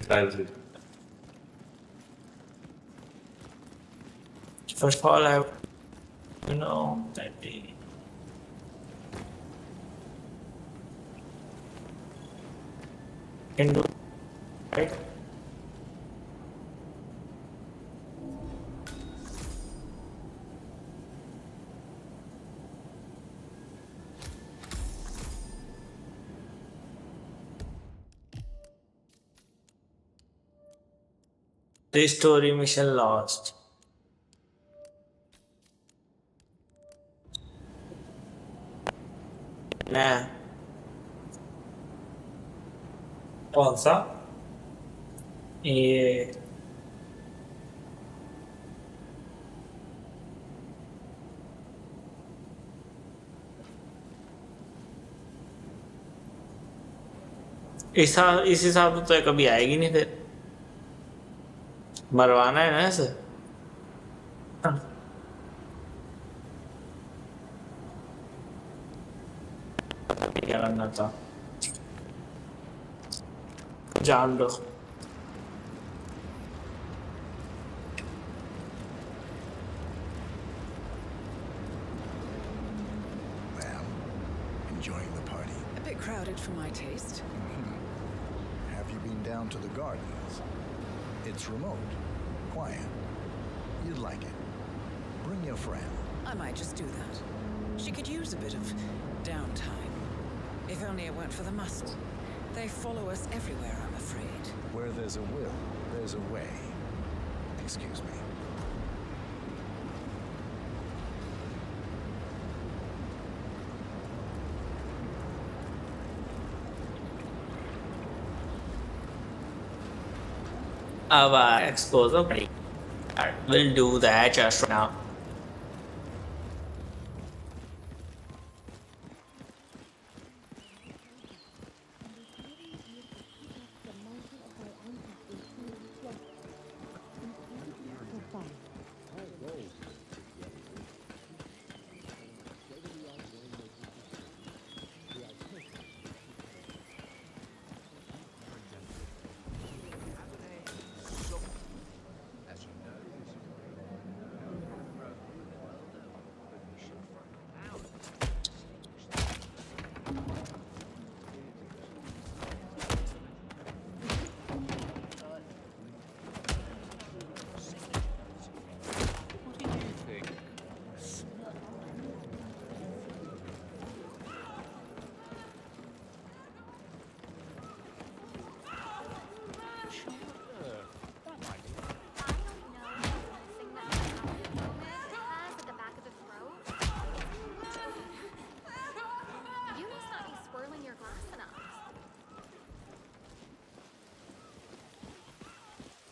टाइल से first of all I that day can do right Story mission lost. Nah. कौन सा ये इस हिसाब से तो कभी आएगी नहीं फिर। मरवाना है ना ऐसे। क्या करना था, जान दो। Enjoying the party? A bit crowded for my taste. Have you been down to the gardens? It's remote, quiet. You'd like it. Bring your friend. I might just do that. She could use a bit of downtime. If only it weren't for the muscle. They follow us everywhere, I'm afraid. Where there's a will, there's a way. Excuse me. अब exposure. We'll do that just right now.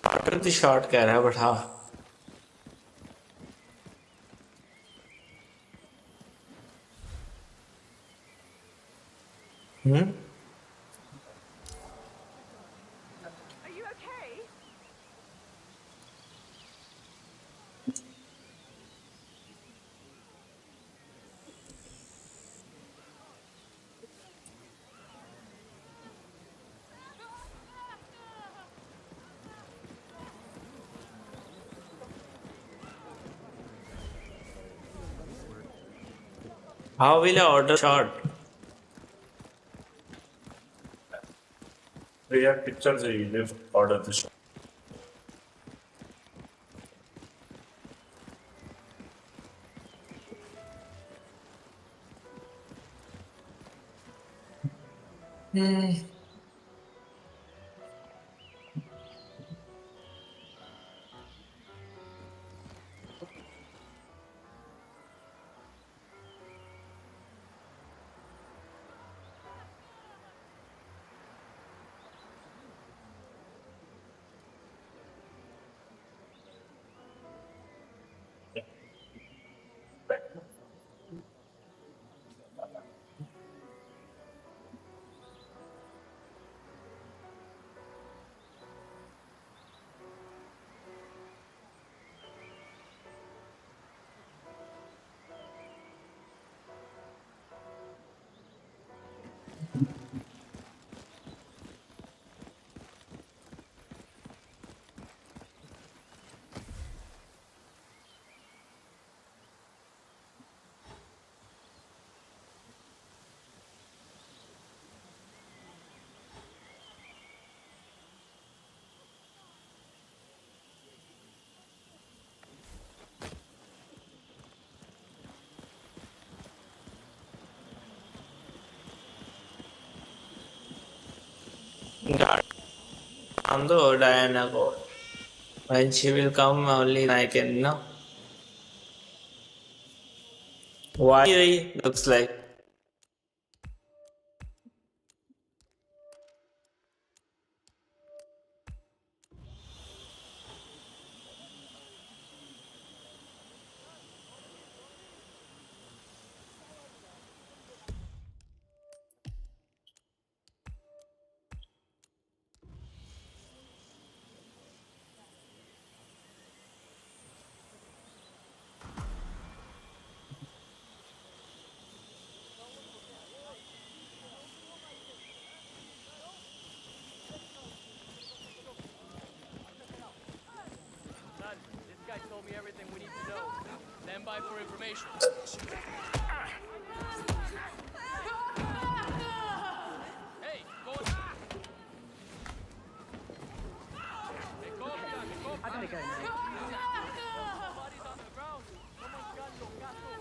After the shot कह रहा है but हाँ Are you okay? how will I order shot? We have pictures of you order the shot. Ando Diana go. When she will come, only I can know. Why looks like. me everything we need to know. Stand by for information. Hey, go on. I gotta go now. Bodies on the ground. Someone's got your castle.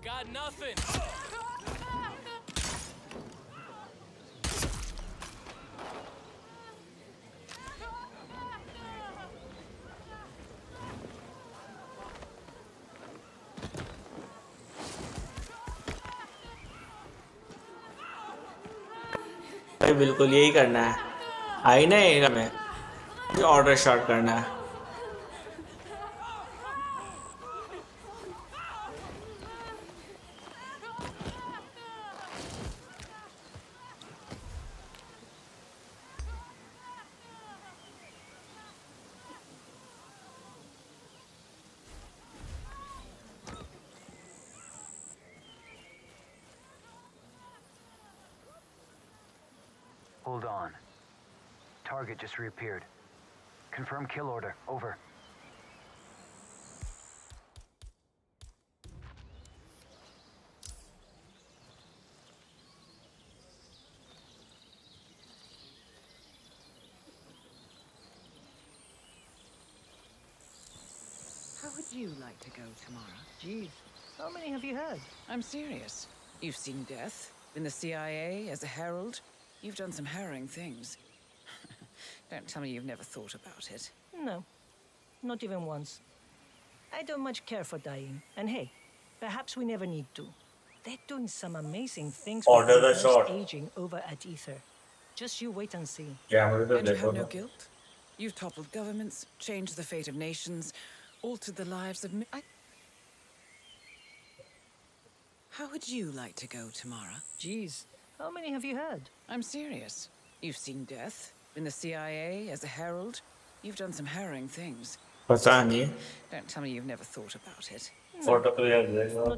Got nothing. भाई बिल्कुल यही करना है। आई ना area में order shot करना है। Hold on. Target just reappeared. Confirm kill order. Over. How would you like to go, Tamara? Jeez, how many have you heard? I'm serious. You've seen death, been the CIA as a herald. You've done some harrowing things. Don't tell me you've never thought about it. No, not even once. I don't much care for dying. And hey, perhaps we never need to. They're doing some amazing things Order the reverse shot. aging over at Ether. Just you wait and see. And you have no guilt? You've toppled governments, changed the fate of nations, altered the lives of How would you like to go, Tamara? Jeez, how many have you heard? I'm serious. You've seen death, been the CIA as a herald. You've done some harrowing things. पता नहीं। Don't tell me you've never thought about it. Photo clear देगा।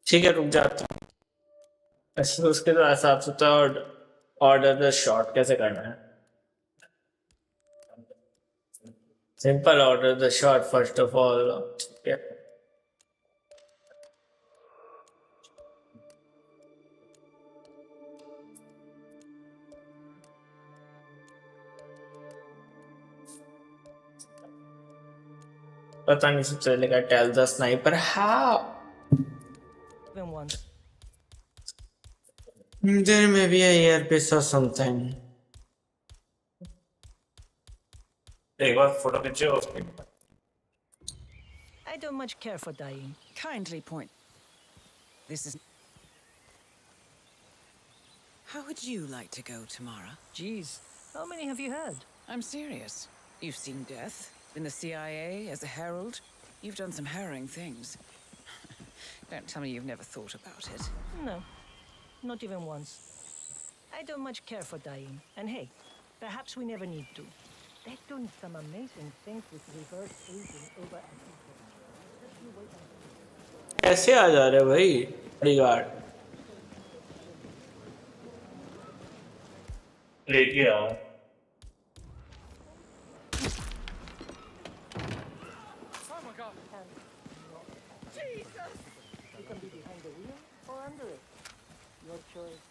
ठीक है रुक जाता हूँ। ऐसे तो उसके तो हिसाब से तो ऑर्डर द शॉट कैसे करना है? Simple order the shot first of all. ठीक है। पता नहीं सबसे पहले का tell the sniper how Even once. There may be a earpiece or something. एक बार फोटो खींचे उसकी। I don't much care for dying. Kindly point. This is... How would you like to go, Tamara? Jeez, how many have you heard? I'm serious. You've seen death, been the CIA as a herald. You've done some harrowing things. Don't tell me you've never thought about it. No, not even once. I don't much care for dying. And hey, perhaps we never need to. They're doing some amazing things with reverse aging over at Ether. Just you wait and see. कैसे आ जा रहे भाई bodyguard? लेके आ। You can be behind the wheel or under it. Your choice.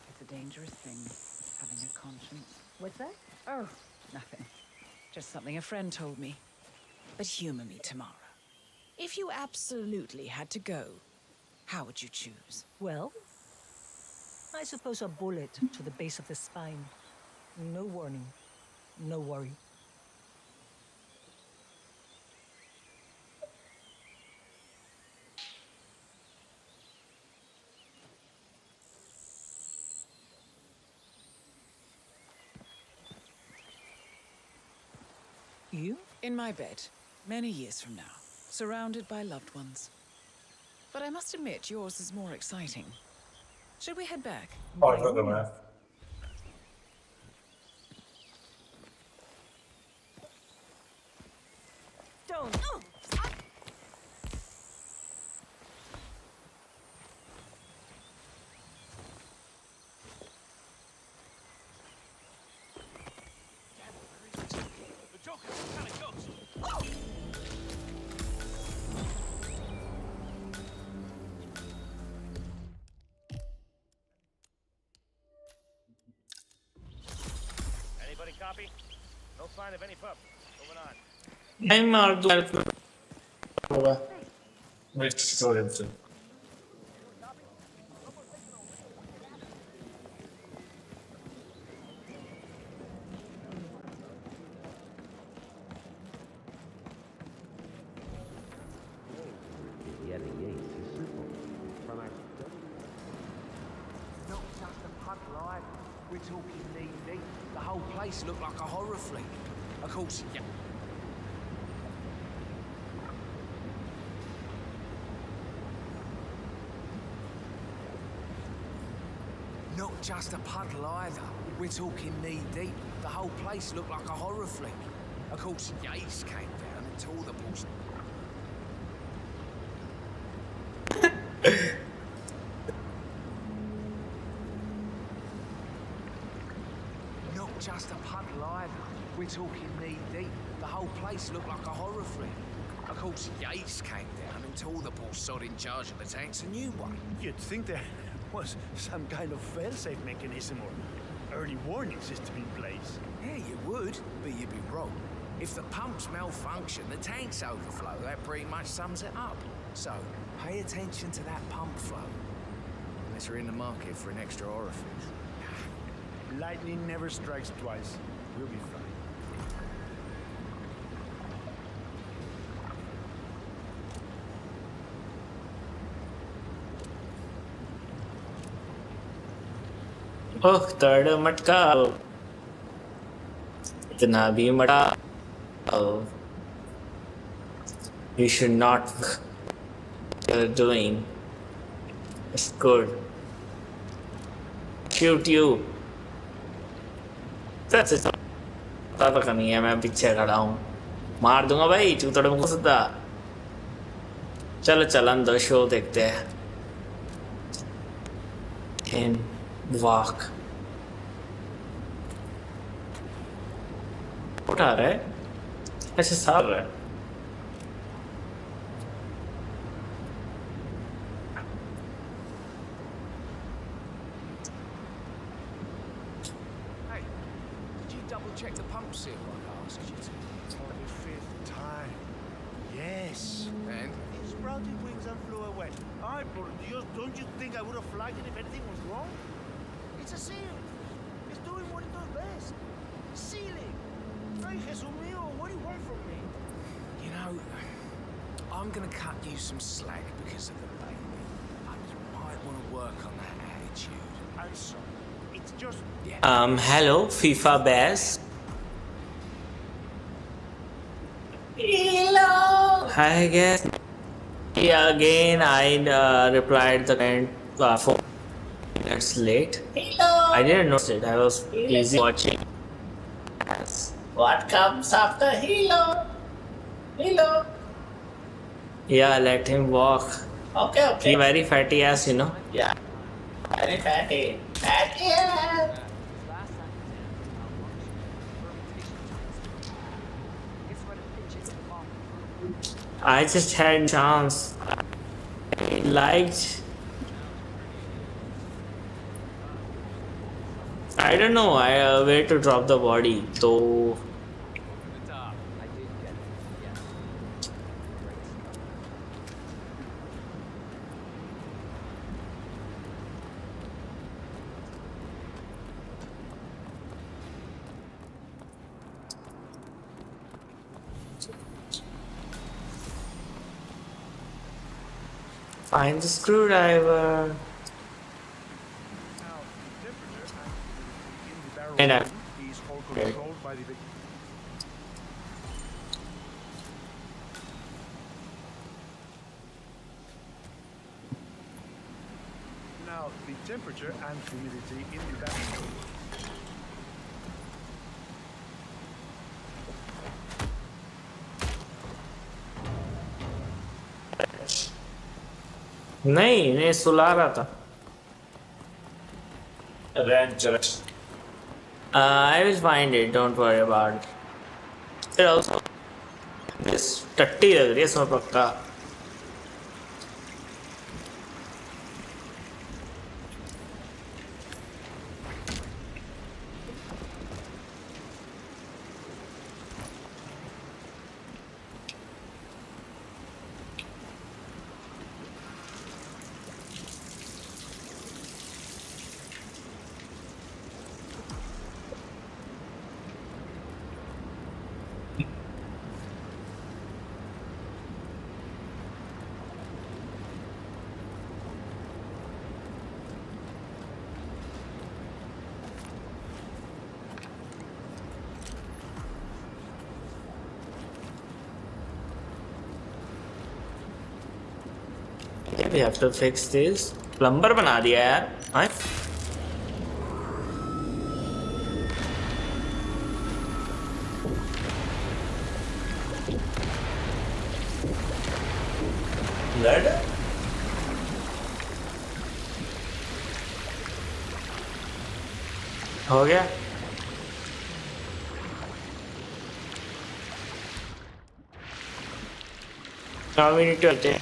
It's a dangerous thing, having a conscience. What's that? Oh, nothing. Just something a friend told me. But humor me, Tamara. If you absolutely had to go, how would you choose? Well, I suppose a bullet to the base of the spine. No warning. No worry. You? In my bed, many years from now, surrounded by loved ones. But I must admit, yours is more exciting. Should we head back? Order करना है। Copy. No sign of any pup. Moving on. नहीं मार दो होगा Which story? Yet Yates is simple. From our Not just a pub live. We're talking knee-deep. The whole place looked like a horror flick. Of course, yeah. Not just a puddle either. We're talking knee-deep. The whole place looked like a horror flick. Of course, Yates came down and tore the balls. Not just a puddle either. We're talking knee-deep. The whole place looked like a horror flick. Of course, Yates came down and tore the poor sod in charge of the tanks a new one. You'd think there was some kind of fail-safe mechanism or early warning system in place. Yeah, you would, but you'd be wrong. If the pumps malfunction, the tanks overflow. That pretty much sums it up. So, pay attention to that pump flow. Unless you're in the market for an extra orifice. Lightning never strikes twice. We'll be fine. Oh third मटका इतना भी मटा you should not you're doing it's good shoot you that's it पता का नहीं है मैं पीछे खड़ा हूँ मार दूंगा भाई चूतड़े में घुसता चलो चलन दो शो देखते हैं and walk उठा रहा है ऐसे सार रहा है Hey, did you double-check the pump seal like I asked you to? For the 5th time. Yes. And? It sprouted wings and flew away. Ay, por Dios, don't you think I would have flagged it if anything was wrong? It's a seal. It's doing what it does best. Sealing. Ay, Jesus mío, what do you want from me? You know, I'm gonna cut you some slack because of the baby. But you might want to work on that attitude. I'm sorry. It's just... hello FIFA Bass hello hi guys yeah again I replied the comment 4 minutes late hello I didn't notice it I was busy watching what comes after hello yeah let him walk okay he very fatty ass you know yeah very fatty ass I just had a chance. I liked. I don't know. Where to drop the body. So. Find the screwdriver. And I. Is all controlled by the victim. Now, the temperature and humidity in the bathroom. नहीं सुला रहा था I will find it don't worry about it it also this टट्टी लग रही है इसमें पक्का we have to fix this. Plumber बना दिया यार. हाँ? Blood? हो गया. Now we need to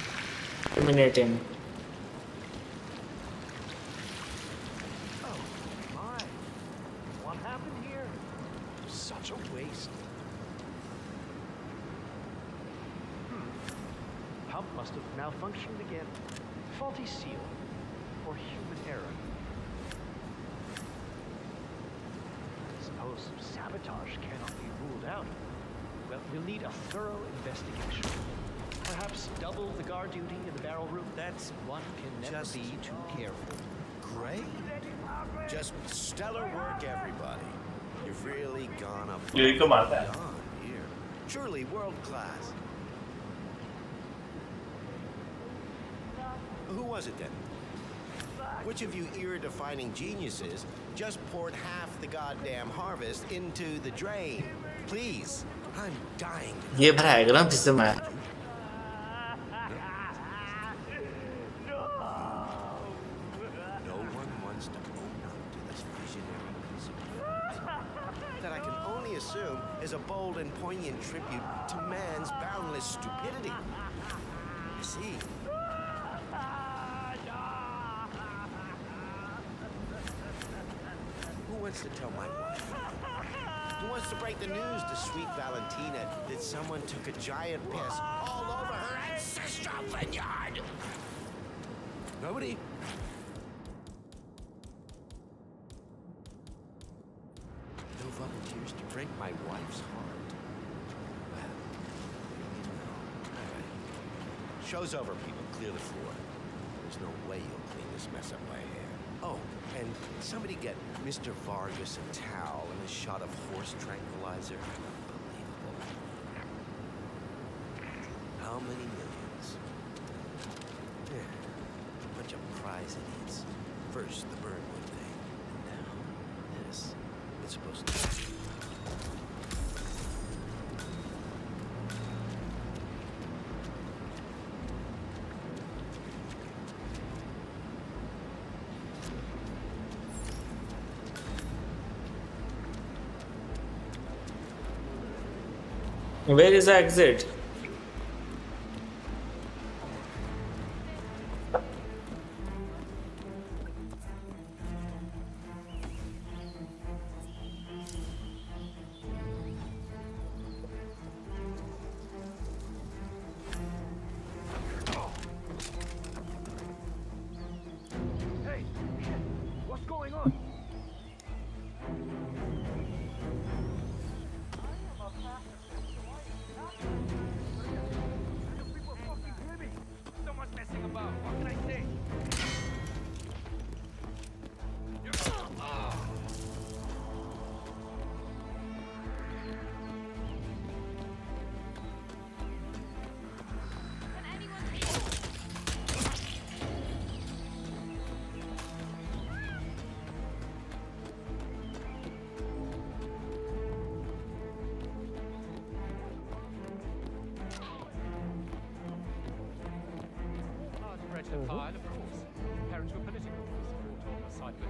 eliminate him. Oh, my. What happened here? Such a waste. Pump must have malfunctioned again. Faulty seal. Or human error. Suppose sabotage cannot be ruled out. Well, we'll need a thorough investigation. Perhaps double the guard duty in the barrel room? That's one can never be too careful. Great. Just stellar work, everybody. You've really gone up यही तो मारता है. beyond here. Truly world class. Who was it then? Which of you ear-defining geniuses just poured half the goddamn harvest into the drain? Please, I'm dying. ये भरा है ग्राम जिससे मैं. No one wants to own up to this visionary piece of fruit that I can only assume is a bold and poignant tribute to man's boundless stupidity. You see? Who wants to tell my wife? Who wants to break the news to sweet Valentina that someone took a giant piss all over her ancestral vineyard? Nobody? No volunteers to break my wife's heart. Well, all right. Show's over, people. Clear the floor. There's no way you'll clean this mess up by hand. Oh, and somebody get Mr. Vargas a towel and a shot of horse tranquilizer. Unbelievable. How many millions? Bunch of prize idiots. First, the Burnwood thing. And now, this. It's supposed to... Where is the exit? Hey, shit. What's going on? Someone's messing about. What can I say? File, of course. Parents were political. Brought on the side of it.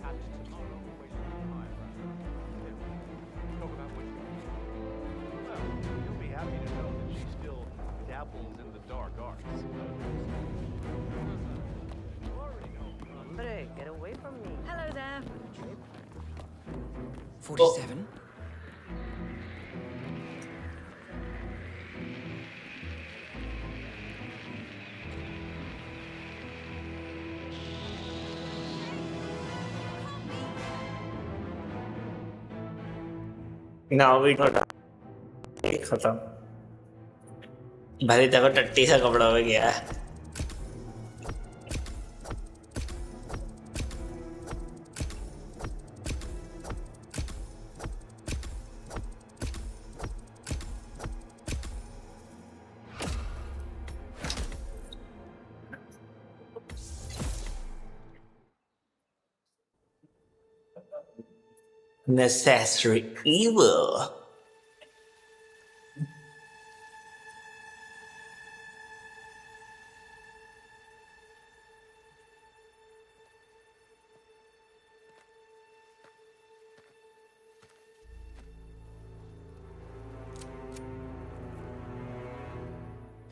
And tomorrow, always higher. Talk about which one. Well, you'll be happy to know that she still dabbles in the dark arts. Hombre, get away from me. Hello there. 47? Now we got खत्म. भरी देखो टट्टी सा कपड़ा हो गया है. necessary evil.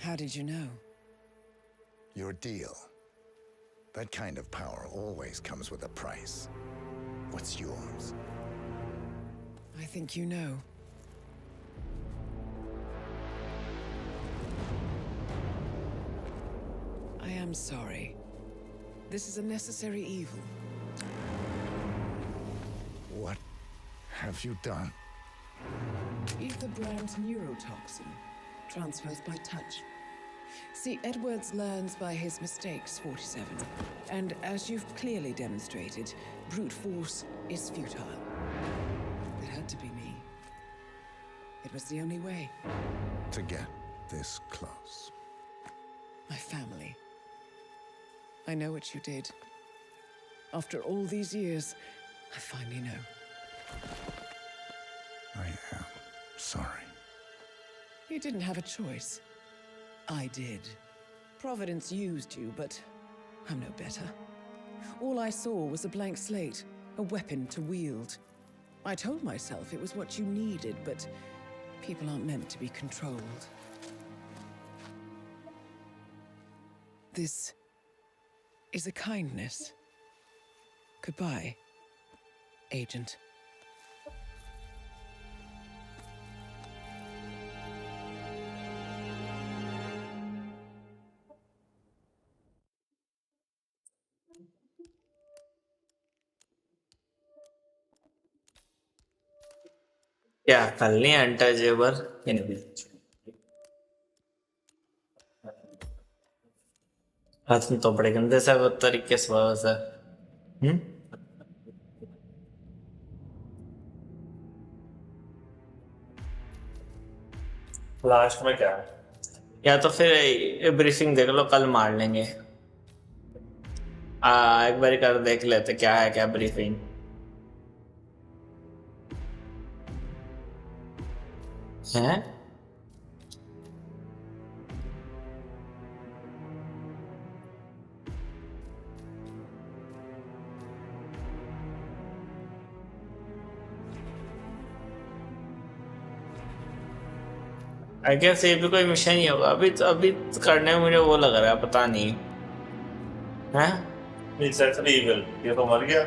How did you know? Your deal. That kind of power always comes with a price. What's yours? I think you know. I am sorry. This is a necessary evil. What have you done? Ether brand neurotoxin transfers by touch. See, Edwards learns by his mistakes, 47. And as you've clearly demonstrated, brute force is futile. It had to be me. It was the only way. To get this close. My family. I know what you did. After all these years, I finally know. I am sorry. You didn't have a choice. I did. Providence used you, but I'm no better. All I saw was a blank slate, a weapon to wield. I told myself it was what you needed, but people aren't meant to be controlled. This is a kindness. Goodbye, Agent. क्या कल नहीं untouchable हाथ में तो बड़े गंदे सा तरीके से लास्ट में क्या है? या तो फिर ब्रीफिंग देख लो, कल मार लेंगे। एक बार कर देख लेते क्या है क्या ब्रीफिंग। हैं? आई गेस ये भी कोई मिशन ही होगा। अभी करने में मुझे वो लग रहा है, पता नहीं है। ये तो मर गया।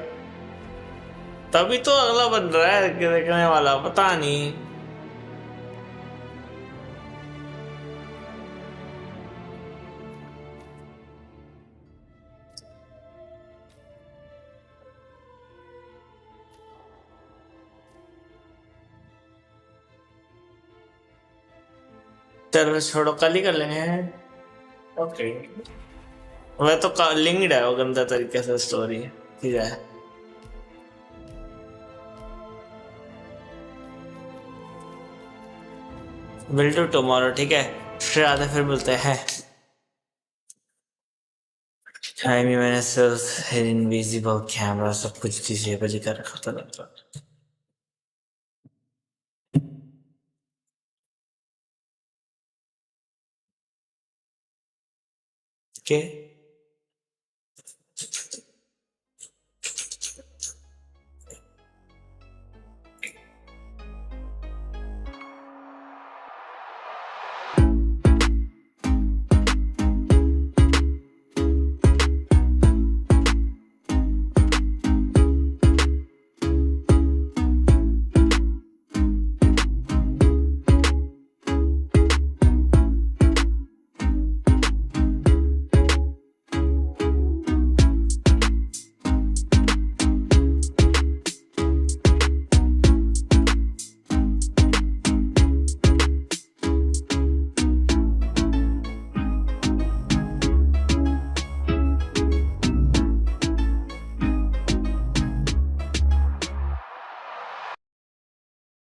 तभी तो अगला बन रहा है देखने वाला, पता नहीं। चलो छोड़ो, कल ही कर लेंगे। ओके। वह तो लिंक्ड है वो गंदा तरीके से स्टोरी, ठीक है। विल डू टुमारो, ठीक है। फिर आते फिर मिलते हैं। मैंने सिर्फ इनविजिबल कैमरा सब कुछ डिसेबल कर रखा था। Okay.